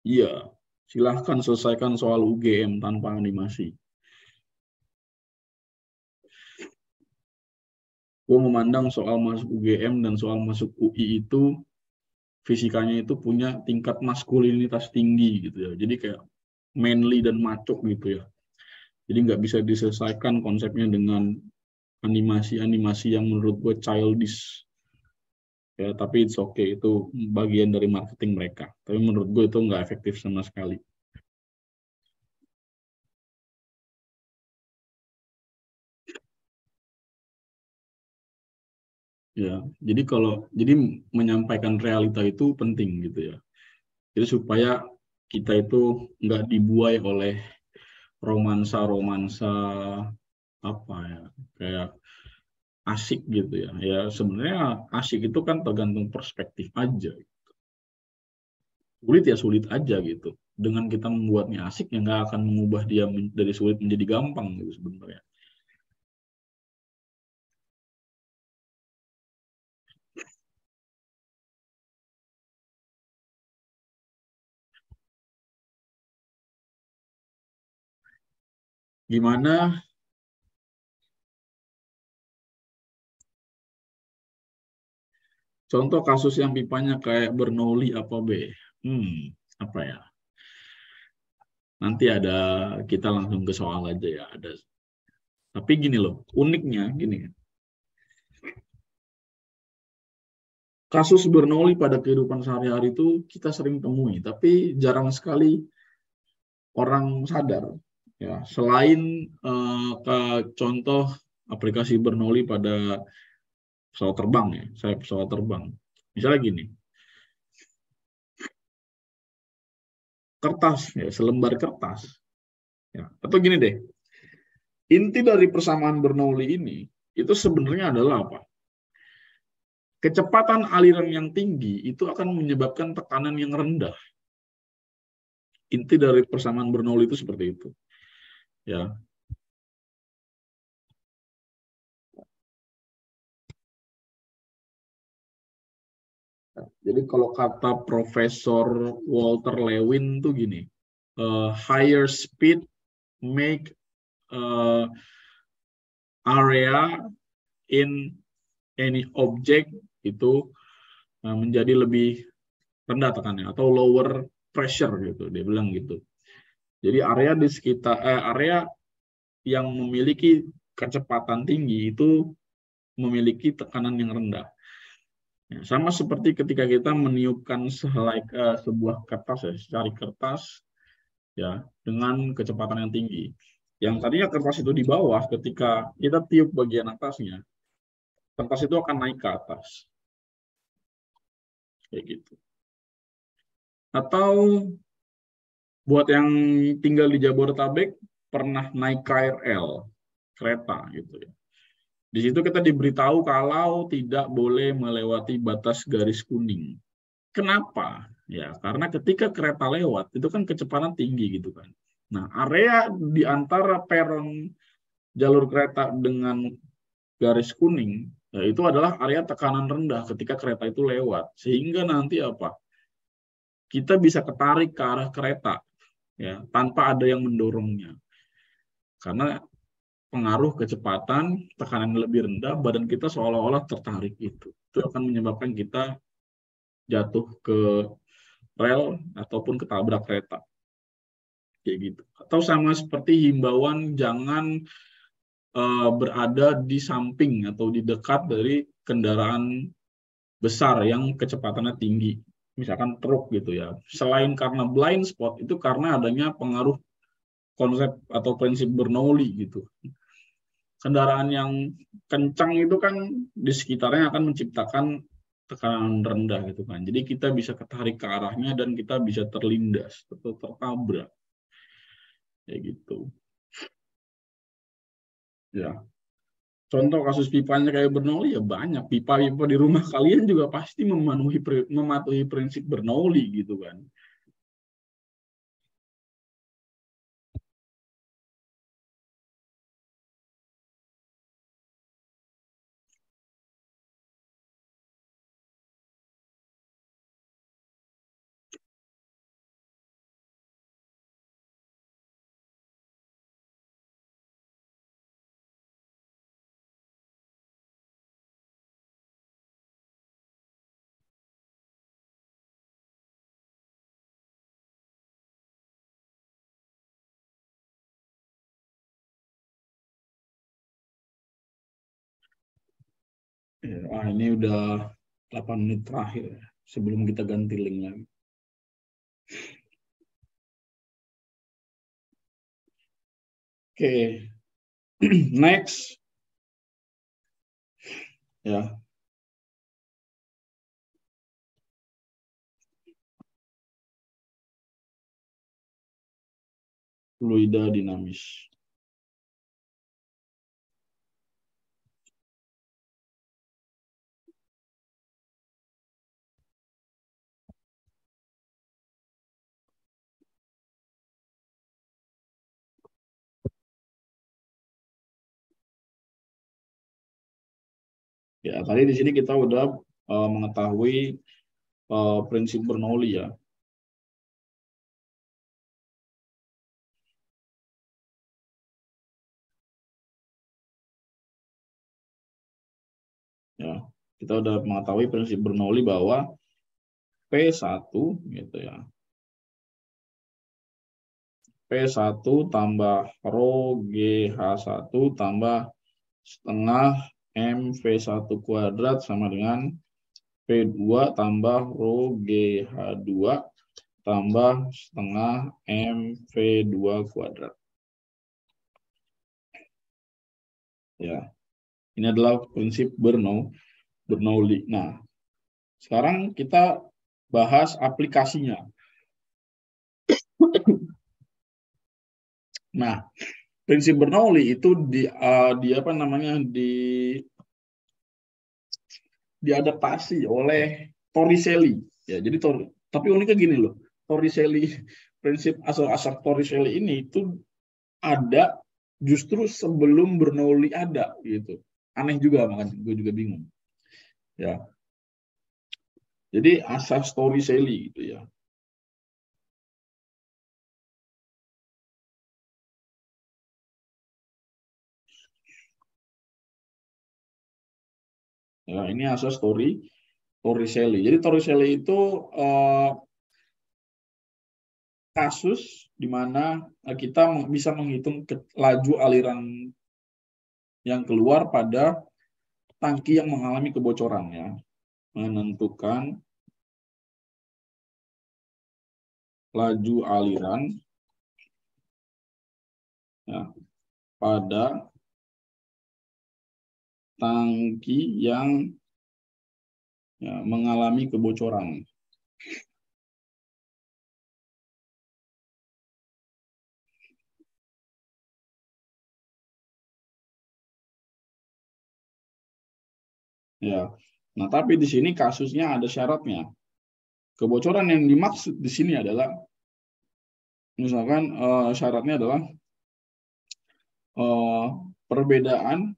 Speaker 1: Iya, silahkan selesaikan soal UGM tanpa animasi. Gue memandang soal masuk UGM dan soal masuk UI itu fisikanya itu punya tingkat maskulinitas tinggi gitu ya. Jadi kayak manly dan macho gitu ya. Jadi nggak bisa diselesaikan konsepnya dengan animasi-animasi yang menurut gue childish. Ya, tapi it's okay. Itu bagian dari marketing mereka. Tapi menurut gue itu nggak efektif sama sekali. Ya, jadi menyampaikan realita itu penting gitu ya. Jadi supaya kita itu nggak dibuai oleh romansa-romansa apa ya, kayak asik gitu ya. Ya sebenarnya asik itu kan tergantung perspektif aja. Sulit ya sulit aja gitu. dengan kita membuatnya asik, ya nggak akan mengubah dia dari sulit menjadi gampang gitu sebenarnya. Gimana contoh kasus yang pipanya kayak Bernoulli apa B? Apa ya? Nanti ada kita langsung ke soal aja ya. Ada. Tapi gini loh, uniknya gini. Kasus Bernoulli pada kehidupan sehari-hari itu kita sering temui, tapi jarang sekali orang sadar. Ya, selain ke contoh aplikasi Bernoulli pada pesawat terbang ya, saya pesawat terbang. Misalnya gini, kertas ya, selembar kertas. Ya. Atau gini deh, inti dari persamaan Bernoulli ini itu sebenarnya adalah apa? Kecepatan aliran yang tinggi itu akan menyebabkan tekanan yang rendah. Inti dari persamaan Bernoulli itu seperti itu. Ya, jadi kalau kata Profesor Walter Lewin tuh gini, higher speed make uh, area in any object itu menjadi lebih rendah tekanannya atau lower pressure gitu, dia bilang gitu. Jadi area di sekitar area yang memiliki kecepatan tinggi itu memiliki tekanan yang rendah. Ya, sama seperti ketika kita meniupkan sebuah kertas ya, secari kertas ya dengan kecepatan yang tinggi. Yang tadinya kertas itu di bawah, ketika kita tiup bagian atasnya, kertas itu akan naik ke atas, kayak gitu. Atau buat yang tinggal di Jabodetabek pernah naik KRL, kereta gitu ya. Di situ kita diberitahu kalau tidak boleh melewati batas garis kuning. Kenapa? Ya, karena ketika kereta lewat, itu kan kecepatan tinggi gitu kan. Nah, area di antara peron jalur kereta dengan garis kuning, ya, itu adalah area tekanan rendah ketika kereta itu lewat. Sehingga nanti apa? Kita bisa ketarik ke arah kereta, ya, tanpa ada yang mendorongnya. Karena pengaruh kecepatan, tekanan yang lebih rendah, badan kita seolah-olah tertarik itu. Itu akan menyebabkan kita jatuh ke rel ataupun ketabrak kereta. Kayak gitu. Atau sama seperti himbauan jangan berada di samping atau di dekat dari kendaraan besar yang kecepatannya tinggi. Misalkan truk gitu ya. Selain karena blind spot, itu karena adanya pengaruh konsep atau prinsip Bernoulli gitu. Kendaraan yang kencang itu kan di sekitarnya akan menciptakan tekanan rendah gitu kan. Jadi kita bisa ketarik ke arahnya dan kita bisa terlindas atau tertabrak. Kayak gitu. Ya. Contoh kasus pipanya kayak Bernoulli ya banyak. Pipa-pipa di rumah kalian juga pasti mematuhi prinsip Bernoulli gitu kan. Ya, ini udah 8 menit terakhir ya, sebelum kita ganti link lagi. Oke, next ya, fluida dinamis. Ya, tadi di sini kita udah mengetahui prinsip Bernoulli ya. Ya, kita udah mengetahui prinsip Bernoulli bahwa P1 gitu ya. P1 tambah rho GH1 tambah setengah MV1 kuadrat sama dengan P2 tambah rho GH2 tambah setengah MV2 kuadrat. Ya, ini adalah prinsip Bernoulli. Nah, sekarang kita bahas aplikasinya. Nah, prinsip Bernoulli itu di apa namanya diadaptasi oleh Torricelli. Ya, jadi tapi uniknya gini loh, Torricelli prinsip asal-asal Torricelli ini itu ada justru sebelum Bernoulli ada gitu. Aneh juga, makanya gue juga bingung. Ya, jadi asas Torricelli gitu ya. Ya, ini asas Torricelli. Jadi Torricelli itu kasus di mana kita bisa menghitung laju aliran yang keluar pada tangki yang mengalami kebocoran ya. Menentukan laju aliran ya, pada tangki yang ya, mengalami kebocoran. Ya. Nah, tapi di sini kasusnya ada syaratnya. Kebocoran yang dimaksud di sini adalah misalkan syaratnya adalah perbedaan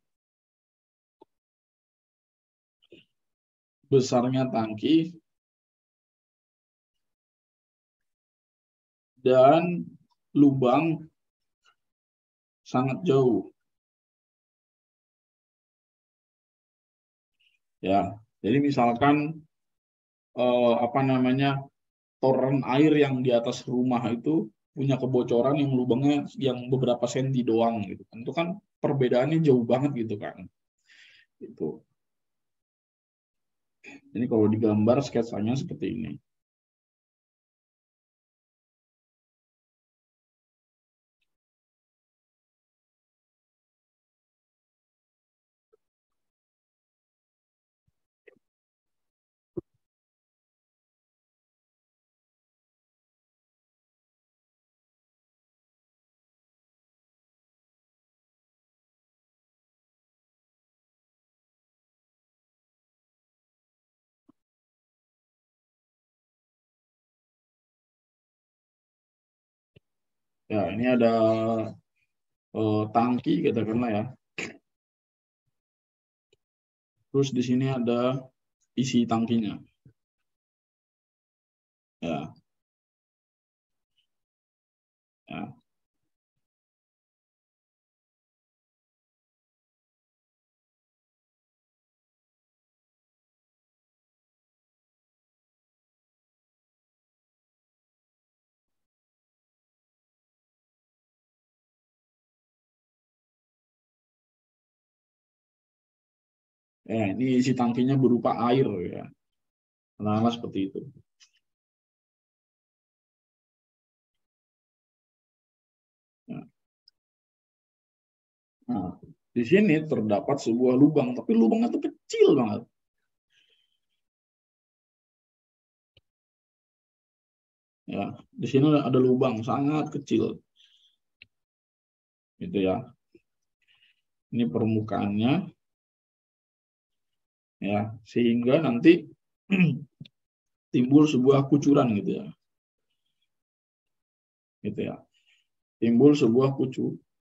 Speaker 1: besarnya tangki dan lubang sangat jauh. Ya, jadi misalkan apa namanya toren air yang di atas rumah itu punya kebocoran yang lubangnya yang beberapa senti doang gitu kan. Itu kan perbedaannya jauh banget gitu kan. Itu. Ini kalau digambar sketsanya seperti ini. Ya, ini ada tangki katakanlah ya. Terus di sini ada isi tangkinya. Ya, ya, ya. Ini isi tangkinya berupa air ya. Nah, seperti itu. Ya. Nah, di sini terdapat sebuah lubang, tapi lubangnya itu kecil banget. Ya, di sini ada lubang sangat kecil, gitu ya. Ini permukaannya, ya, sehingga nanti timbul sebuah kucuran, gitu ya. Timbul sebuah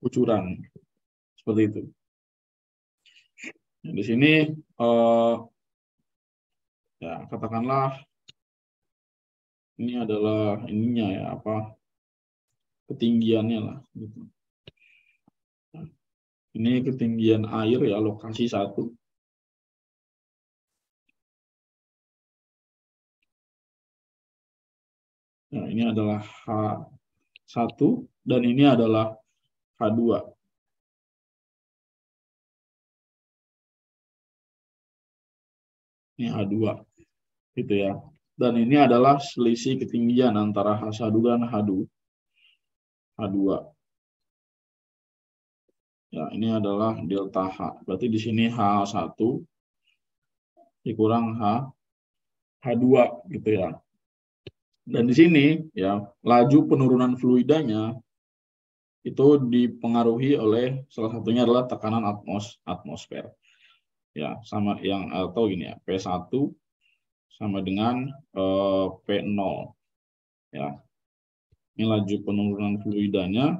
Speaker 1: kucuran, seperti itu. Nah, di sini eh, ya katakanlah ini adalah ininya ya apa ketinggiannya lah gitu. Nah, ini ketinggian air ya lokasi satu. Nah, ini adalah H1 dan ini adalah H2. Ini H2 gitu ya. Dan ini adalah selisih ketinggian antara H1 dan H2. Ya, ini adalah delta H. Berarti di sini H1 dikurang H2 gitu ya. Dan di sini ya laju penurunan fluidanya itu dipengaruhi oleh salah satunya adalah tekanan atmosfer. Ya, sama yang atau gini ya, P1 sama dengan P0 ya. Ini laju penurunan fluidanya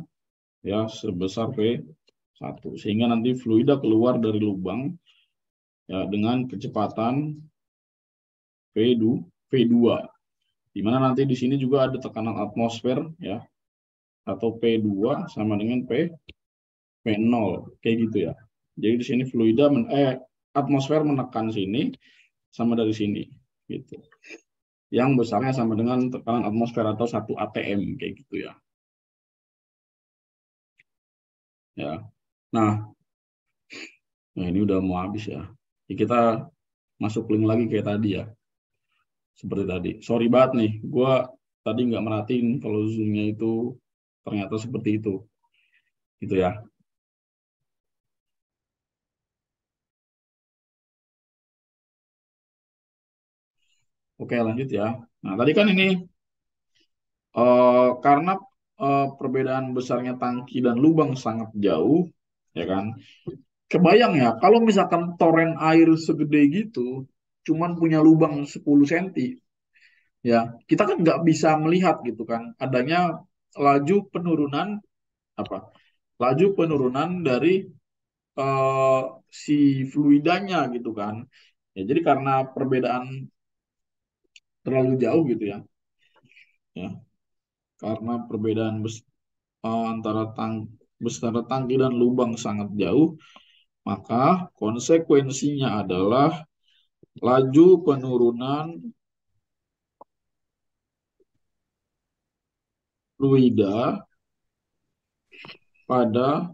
Speaker 1: ya sebesar P1 sehingga nanti fluida keluar dari lubang ya dengan kecepatan V2 di mana nanti di sini juga ada tekanan atmosfer ya atau P2 sama dengan P0 kayak gitu ya. Jadi di sini atmosfer menekan sini sama dari sini gitu. Yang besarnya sama dengan tekanan atmosfer atau 1 atm kayak gitu ya. Ya. Nah, ini udah mau habis ya. Kita masuk link lagi kayak tadi ya. Seperti tadi. Sorry banget nih, gue tadi nggak merhatiin kalau zoomnya itu ternyata seperti itu. Gitu ya. Oke, lanjut ya. Nah, tadi kan ini karena perbedaan besarnya tangki dan lubang sangat jauh, ya kan? Kebayang ya, kalau misalkan toren air segede gitu, cuman punya lubang 10 cm, ya kita kan nggak bisa melihat gitu kan, adanya laju penurunan apa? Laju penurunan dari eh, si fluidanya gitu kan. Ya, jadi karena perbedaan terlalu jauh gitu ya, ya karena perbedaan antara besar tangki dan lubang sangat jauh, maka konsekuensinya adalah laju penurunan fluida pada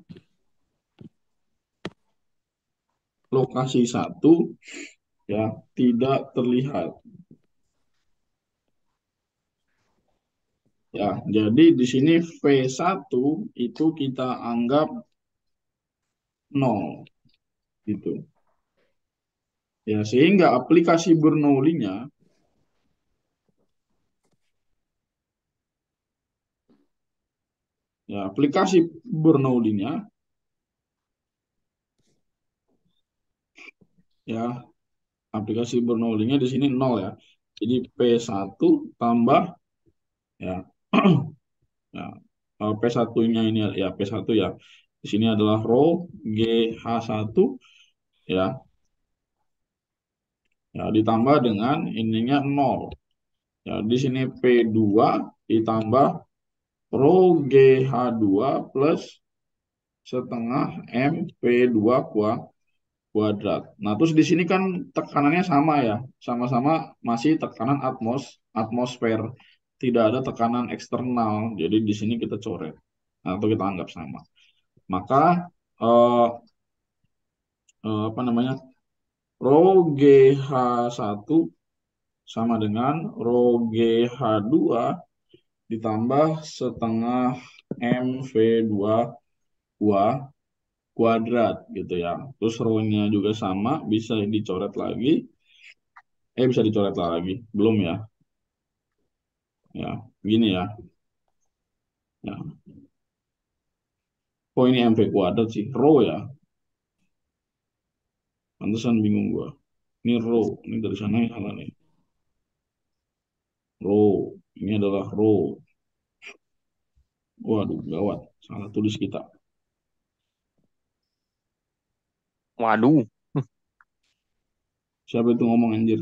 Speaker 1: lokasi satu ya tidak terlihat. Ya, jadi di sini V1 itu kita anggap nol gitu. Ya, sehingga aplikasi Bernoulli-nya ya aplikasi Bernoulli-nya ya aplikasi Bernoulli-nya di sini nol ya. Jadi P1 tambah ya ya P1-nya ini ya P1 ya. Di sini adalah rho GH1 ya. Ya ditambah dengan ininya nol. Ya di sini P2 ditambah rho GH2 plus setengah MP2 kuadrat. Nah, terus di sini kan tekanannya sama ya, sama-sama masih tekanan atmosfer, tidak ada tekanan eksternal. Jadi di sini kita coret atau kita anggap sama. Maka eh, apa namanya? Rho GH1 sama dengan rho GH2 ditambah setengah MV2 kuadrat gitu ya. Terus rho-nya juga sama, bisa dicoret lagi. Bisa dicoret lagi. Belum ya. Ya, gini ya. Ya. Oh ini MV kuadrat sih. Rho ya. Pantesan bingung gua. Ini rho. Ini dari sana yang salah nih. Rho. Ini adalah rho. Waduh, gawat. Salah tulis kita.
Speaker 2: Waduh.
Speaker 1: Siapa itu ngomong anjir?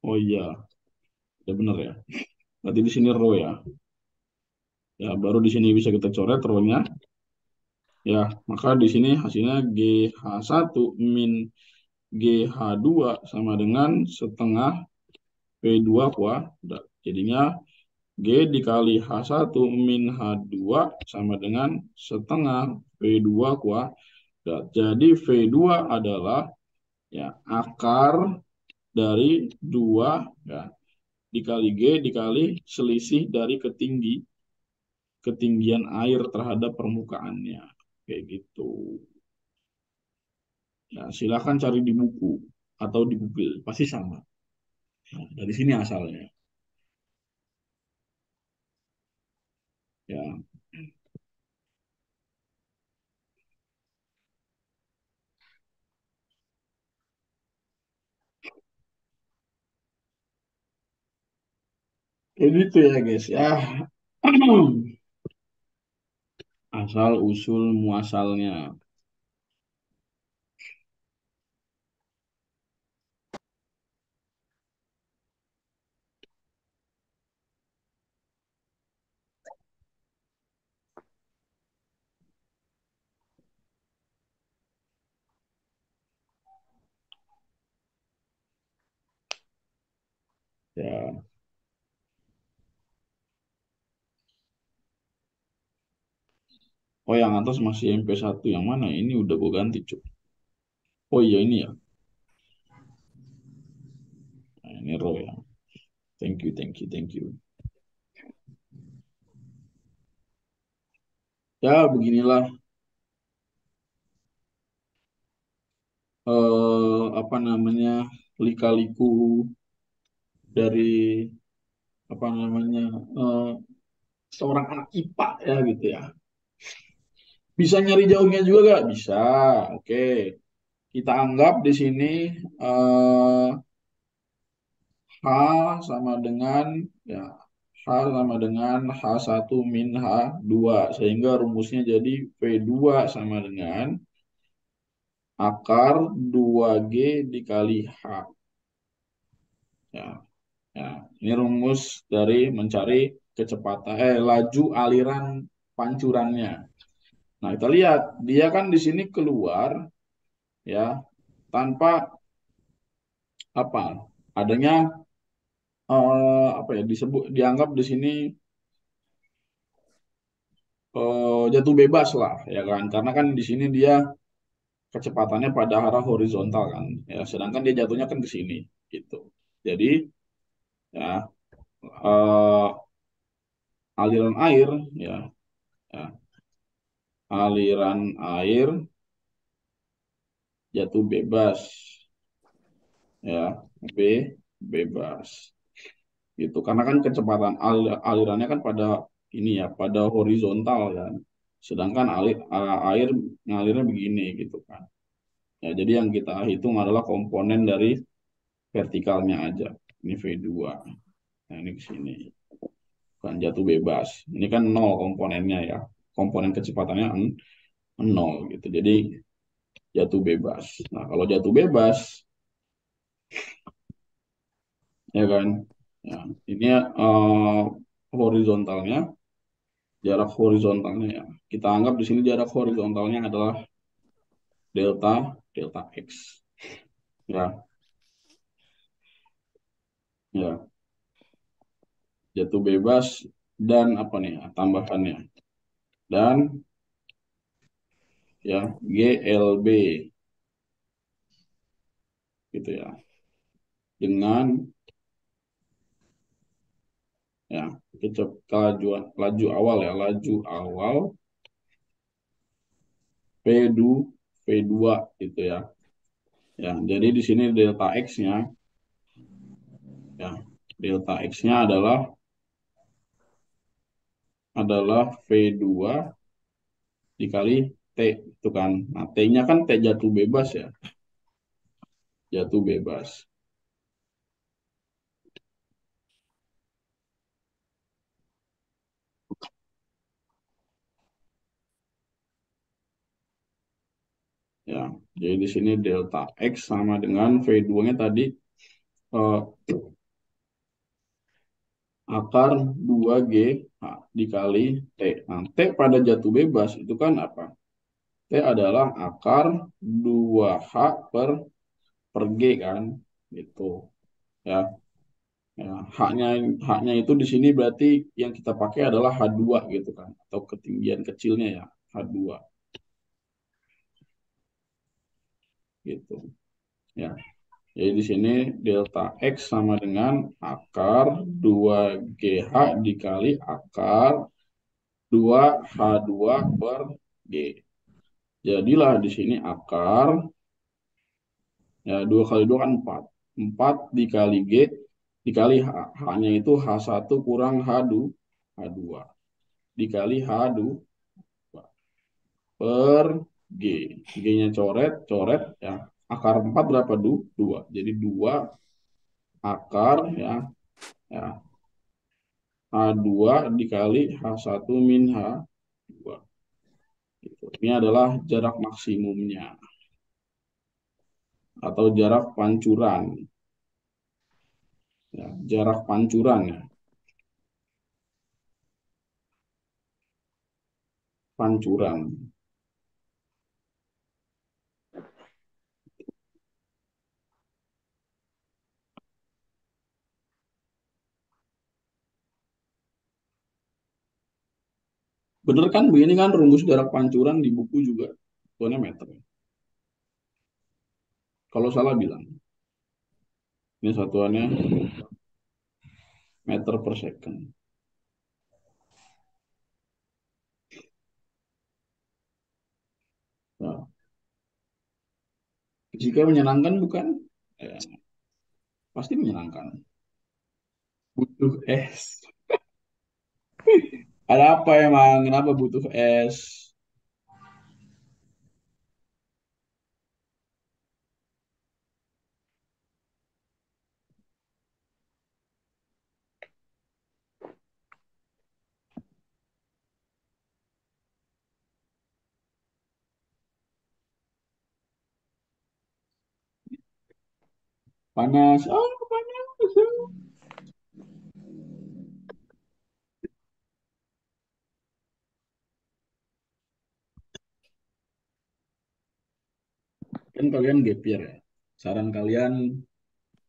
Speaker 1: Oh iya, ya bener ya. Berarti di sini row ya. Ya, baru di sini bisa kita coret row-nya. Ya, maka di sini hasilnya GH1 min GH2 sama dengan setengah P2 kuadrat. Jadinya G dikali H1 min H2 sama dengan setengah V2 kuadrat. Jadi V2 adalah ya akar dari 2 ya, dikali G dikali selisih dari ketinggian air terhadap permukaannya. Kayak gitu. Ya, silakan cari di buku atau di Google, pasti sama. Nah, dari sini asalnya. Ya, kayak gitu ya guys ya. Asal usul muasalnya. Ya. Oh, yang atas masih MP1. Yang mana? Ini udah gue ganti, Cuk. Oh iya, ini ya. Nah, ini row ya. Thank you, thank you, thank you. Ya, beginilah apa namanya lika-liku dari apa namanya eh, seorang anak IPA ya gitu ya. Bisa nyari jauhnya juga gak? Bisa. Oke. Kita anggap di sini eh, H sama dengan ya H sama dengan H1 min H2 sehingga rumusnya jadi V2 sama dengan akar 2G dikali H. Ya, ya. Ini rumus dari mencari kecepatan laju aliran pancurannya. Nah, kita lihat dia kan di sini keluar ya tanpa apa adanya apa ya disebut dianggap di sini jatuh bebas lah ya kan karena kan di sini dia kecepatannya pada arah horizontal kan ya sedangkan dia jatuhnya kan ke sini gitu jadi ya eh, aliran air ya, ya aliran air jatuh bebas ya B bebas gitu karena kan kecepatan alirannya kan pada ini ya pada horizontal kan sedangkan air ngalirnya begini gitu kan ya jadi yang kita hitung adalah komponen dari vertikalnya aja ini V2 nah ini ke sini kan jatuh bebas ini kan nol komponennya ya komponen kecepatannya nol gitu jadi jatuh bebas nah kalau jatuh bebas ya kan ya ini horizontalnya jarak horizontalnya ya. Kita anggap di sini jarak horizontalnya adalah delta delta x. Ya, ya, jatuh bebas dan apa nih ya, tambahannya. Dan ya GLB gitu ya. Dengan ya laju awal ya, laju awal P2 P2 gitu ya. Ya, jadi di sini delta X-nya ya, delta X-nya adalah V2 dikali T itu kan. Nah, T-nya kan T jatuh bebas ya, jatuh bebas. Ya, Ya. Jadi di sini delta X sama dengan V2-nya tadi eh, akar 2G H dikali T. Nah, T pada jatuh bebas itu kan apa? T adalah akar 2H per G kan? Gitu. Ya. Ya, haknya itu di sini berarti yang kita pakai adalah H2 gitu kan, atau ketinggian kecilnya ya, H2 gitu. Ya. Jadi di sini delta X sama dengan akar 2GH dikali akar 2H2 per G. Jadilah di sini akar, ya 2 kali 2 kan 4. 4 dikali G dikali H. H-nya itu H1 kurang H2 dikali H2 per G. G-nya coret, coret ya. Akar 4 berapa? 2. Jadi 2 akar ya, ya H2 dikali H1 min H2. Gitu. Ini adalah jarak maksimumnya atau jarak pancuran. Ya, jarak pancuran ya, pancuran. Bener kan begini kan rumus jarak pancuran di buku juga. Pokoknya meter. Kalau salah bilang. Ini satuannya meter per second. Nah, jika menyenangkan bukan? Ya, pasti menyenangkan. Butuh es. Ada apa emang? Kenapa butuh es? Panas. Oh, panas. Kan kalian gap year ya. Saran kalian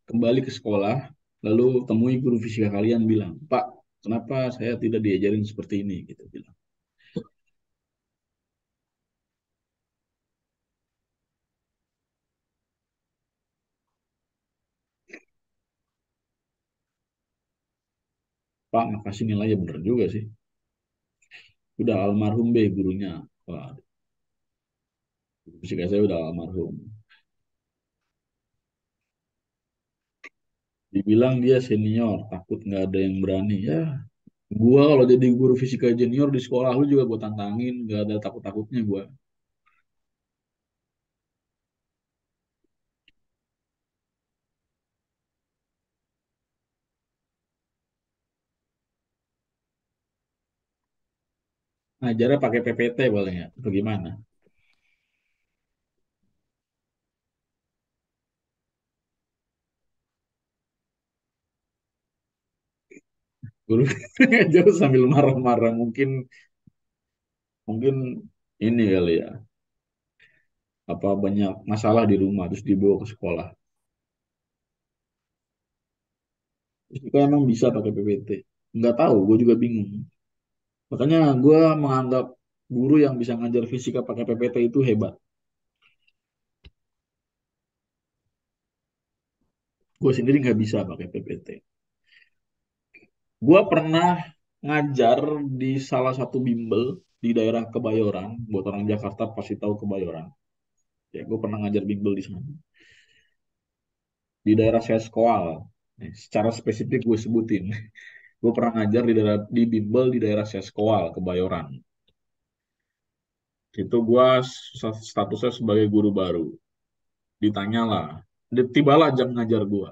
Speaker 1: kembali ke sekolah, lalu temui guru fisika kalian bilang, Pak, kenapa saya tidak diajarin seperti ini? Gitu bilang. Pak, makasih nilainya bener juga sih. Udah almarhum be gurunya. Wah, guru fisika saya udah almarhum. Dibilang dia senior, takut nggak ada yang berani. Ya, gua kalau jadi guru fisika junior di sekolah lu juga gua tantangin, nggak ada takut-takutnya gua. Ngajarnya pakai PPT paling ya, bagaimana? Guru ngajar sambil marah-marah, mungkin mungkin ini kali ya, apa banyak masalah di rumah terus dibawa ke sekolah. Terus juga emang bisa pakai PPT. Nggak tahu, gue juga bingung. Makanya gue menganggap guru yang bisa ngajar fisika pakai PPT itu hebat. Gue sendiri nggak bisa pakai PPT. Gue pernah ngajar di salah satu bimbel di daerah Kebayoran. Buat orang Jakarta pasti tahu Kebayoran. Ya, gue pernah ngajar bimbel di sana. Di daerah Seskoal. Nih, secara spesifik gue sebutin. Gue pernah ngajar di bimbel di daerah Seskoal, Kebayoran. Itu gue statusnya sebagai guru baru. Ditanyalah, tibalah jam ngajar gue,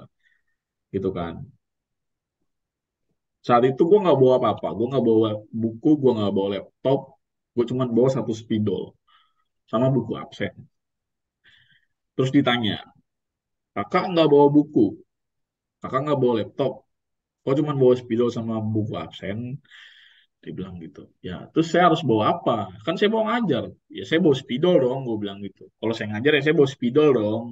Speaker 1: gitu kan. Saat itu gue nggak bawa apa-apa, gue nggak bawa buku, gue nggak bawa laptop, gue cuma bawa satu spidol sama buku absen. Terus ditanya, kakak nggak bawa buku, kakak nggak bawa laptop, kok cuma bawa spidol sama buku absen? Dia bilang gitu. Ya, terus saya harus bawa apa? Kan saya mau ngajar. Ya, saya bawa spidol dong, gue bilang gitu. Kalau saya ngajar ya saya bawa spidol dong.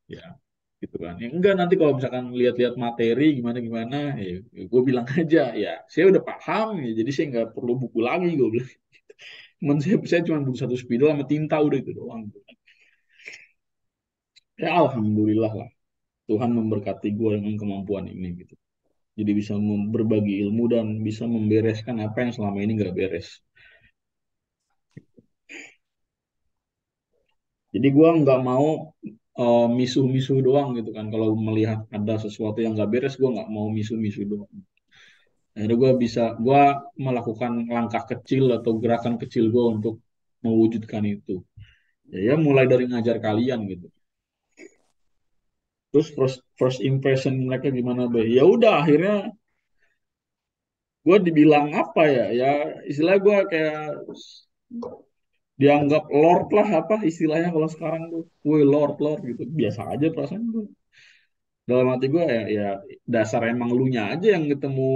Speaker 1: Ya, gitu kan. Ya, enggak, nanti kalau misalkan lihat-lihat materi gimana-gimana, ya, gue bilang aja, ya saya udah paham, ya, jadi saya nggak perlu buku lagi, gue bilang. Cuman saya cuma butuh satu spidol sama tinta, udah itu doang. Ya, alhamdulillah lah. Tuhan memberkati gue dengan kemampuan ini gitu. Jadi bisa berbagi ilmu dan bisa membereskan apa yang selama ini nggak beres. Jadi gue nggak mau misuh-misuh doang gitu kan. Kalau melihat ada sesuatu yang nggak beres, gue nggak mau misuh-misuh doang. Akhirnya gue melakukan langkah kecil atau gerakan kecil gue untuk mewujudkan itu. Ya, mulai dari ngajar kalian gitu. Terus first first impression mereka gimana, Bay? Ya udah, akhirnya gue dibilang apa ya? Ya istilah gue kayak dianggap Lord lah, apa istilahnya kalau sekarang tuh, woi Lord Lord gitu, biasa aja perasaan gue. Dalam hati gue ya, ya dasar emang lu nya aja yang ketemu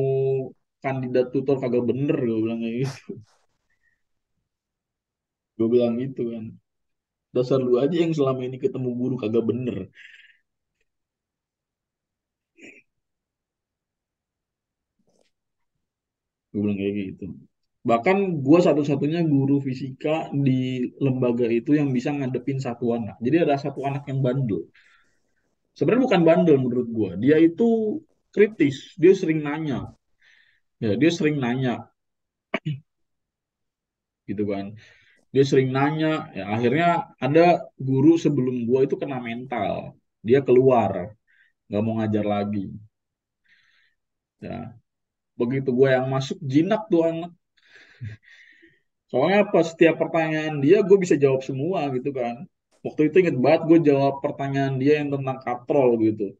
Speaker 1: kandidat tutor kagak bener, gue bilang kayak gitu. Gue bilang gitu kan, dasar lu aja yang selama ini ketemu guru kagak bener, gue bilang kayak gitu. Bahkan gue satu-satunya guru fisika di lembaga itu yang bisa ngadepin satu anak. Jadi ada satu anak yang bandel. Sebenarnya bukan bandel menurut gue, dia itu kritis, dia sering nanya. Ya, dia sering nanya gitu kan. Dia sering nanya, ya akhirnya ada guru sebelum gua itu kena mental. Dia keluar, nggak mau ngajar lagi. Ya, begitu gua yang masuk, jinak tuh anak. Soalnya pas setiap pertanyaan dia, gue bisa jawab semua gitu kan. Waktu itu inget banget gue jawab pertanyaan dia yang tentang katrol gitu.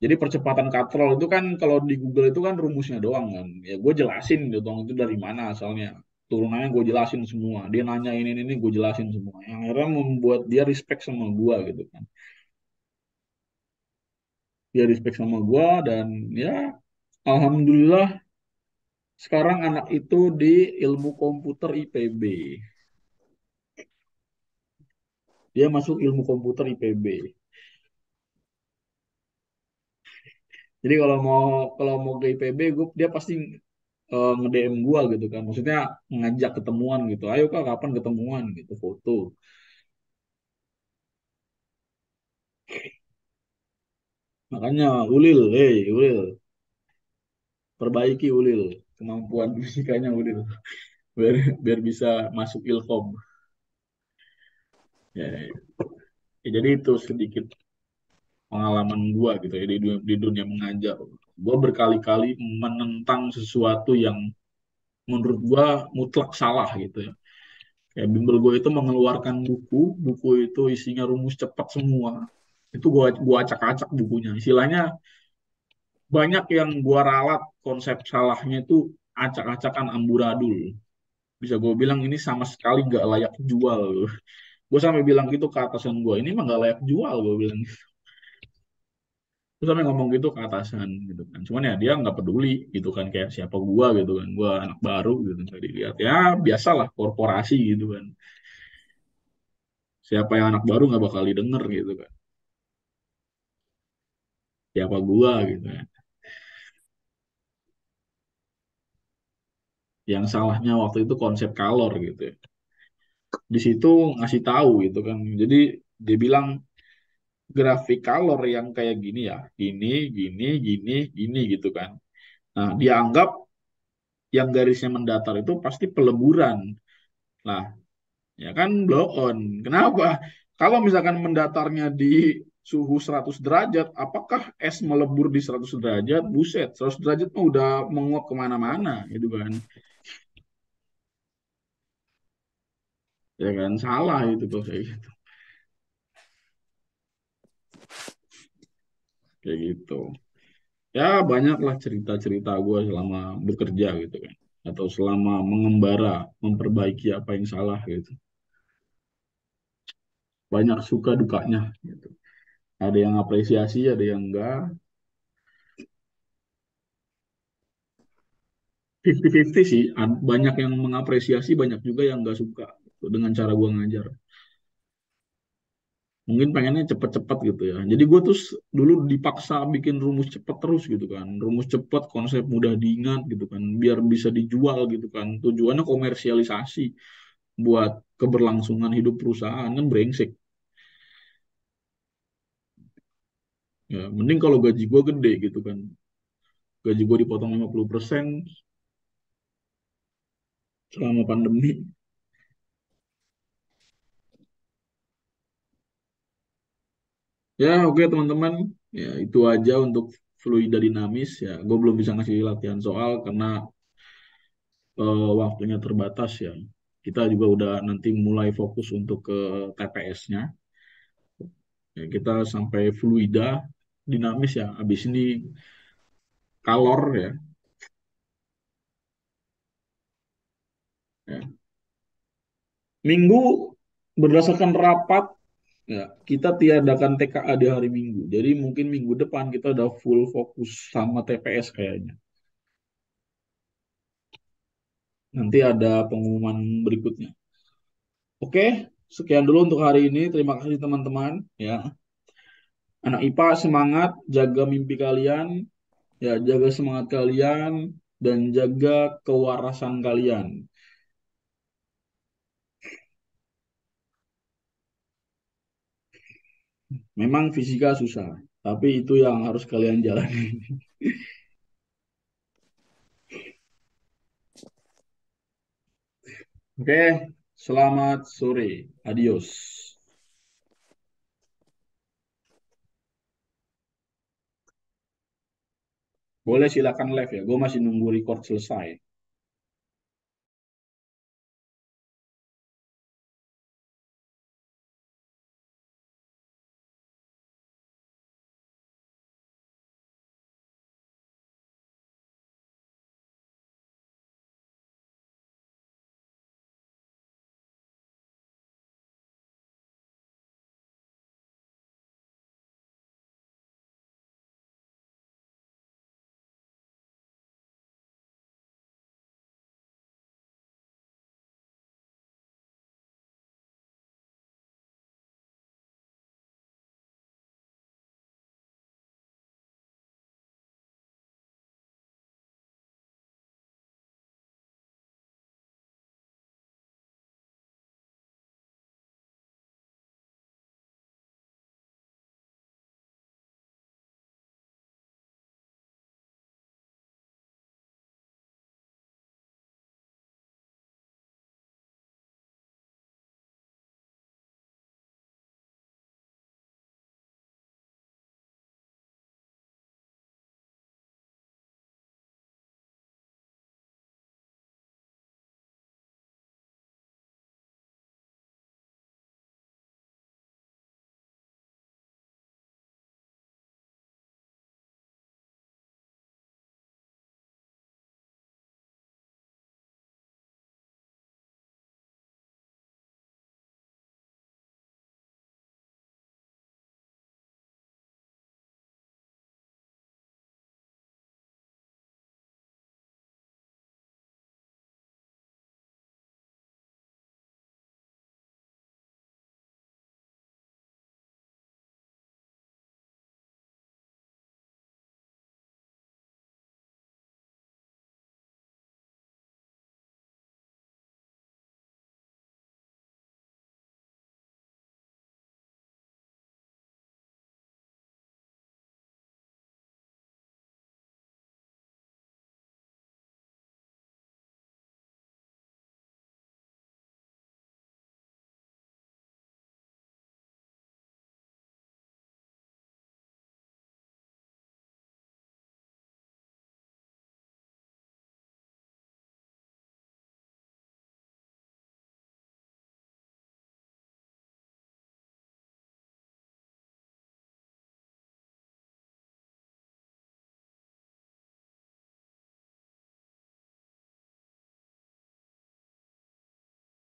Speaker 1: Jadi percepatan katrol itu kan kalau di Google itu kan rumusnya doang kan. Ya gue jelasin gitu dong itu dari mana asalnya. Turunannya gue jelasin semua. Dia nanya ini gue jelasin semua. Yang akhirnya membuat dia respect sama gue gitu kan. Dia respect sama gue dan ya alhamdulillah sekarang anak itu di ilmu komputer IPB. Dia masuk ilmu komputer IPB. Jadi kalau mau ke IPB, dia pasti nge-DM gua gitu kan. Maksudnya ngajak ketemuan gitu. Ayo kak, kapan ketemuan gitu, foto. Makanya Ulil, Ulil, perbaiki Ulil, kemampuan fisikanya Ulil, biar biar bisa masuk Ilkom. Ya, jadi itu sedikit pengalaman gua gitu ya di dunia mengajar. Gua berkali-kali menentang sesuatu yang menurut gua mutlak salah gitu ya. Kayak bimbel gue itu mengeluarkan buku itu isinya rumus cepat semua. Itu gua acak-acak bukunya. Istilahnya banyak yang gua ralat konsep salahnya itu acak-acakan amburadul. Bisa gue bilang ini sama sekali gak layak jual. Gue sampai bilang gitu ke atasan gue, ini mah gak layak jual, gue bilang. Terus sampai ngomong gitu ke atasan gitu kan. Cuman ya dia nggak peduli gitu kan, kayak siapa gua gitu kan. Gua anak baru gitu nggak dilihat. Ya biasalah korporasi gitu kan. Siapa yang anak baru nggak bakal didengar gitu kan. Siapa gua gitu kan. Yang salahnya waktu itu konsep kalor gitu ya. Di situ ngasih tahu gitu kan. Jadi dia bilang grafik kalor yang kayak gini ya, gini, gini, gini, gini gitu kan. Nah, dia anggap yang garisnya mendatar itu pasti peleburan. Nah, ya kan blow on. Kenapa? Kalau misalkan mendatarnya di suhu 100 derajat, apakah es melebur di 100 derajat? Buset, 100 derajat mah udah menguap kemana-mana, gitu kan. Ya kan, salah itu tuh kayak gitu. Kayak gitu. Ya, banyaklah cerita-cerita gue selama bekerja gitu kan. Atau selama mengembara, memperbaiki apa yang salah gitu. banyak suka dukanya gitu. Ada yang apresiasi, ada yang enggak. 50-50 sih. Banyak yang mengapresiasi, banyak juga yang enggak suka gitu, dengan cara gua ngajar. Mungkin pengennya cepet-cepet gitu ya. Jadi gue tuh dulu dipaksa bikin rumus cepet terus gitu kan. Rumus cepet, konsep mudah diingat gitu kan. Biar bisa dijual gitu kan. Tujuannya komersialisasi buat keberlangsungan hidup perusahaan kan brengsek. Ya, mending kalau gaji gue gede gitu kan. Gaji gue dipotong 50% selama pandemi. Ya oke teman-teman. Ya itu aja untuk fluida dinamis ya. Gue belum bisa ngasih latihan soal karena waktunya terbatas ya. Kita juga udah nanti mulai fokus untuk ke TPS-nya. Ya, kita sampai fluida dinamis ya. Habis ini kalor ya. Ya. Minggu berdasarkan rapat ya, kita tiadakan TKA di hari Minggu. Jadi mungkin minggu depan kita udah full fokus sama TPS kayaknya. Nanti ada pengumuman berikutnya. Oke, sekian dulu untuk hari ini. Terima kasih teman-teman. Ya, anak IPA semangat, jaga mimpi kalian, ya jaga semangat kalian dan jaga kewarasan kalian. Memang fisika susah, tapi itu yang harus kalian jalani. Oke, selamat sore. Adios. Boleh silakan live ya. Gue masih nunggu record selesai.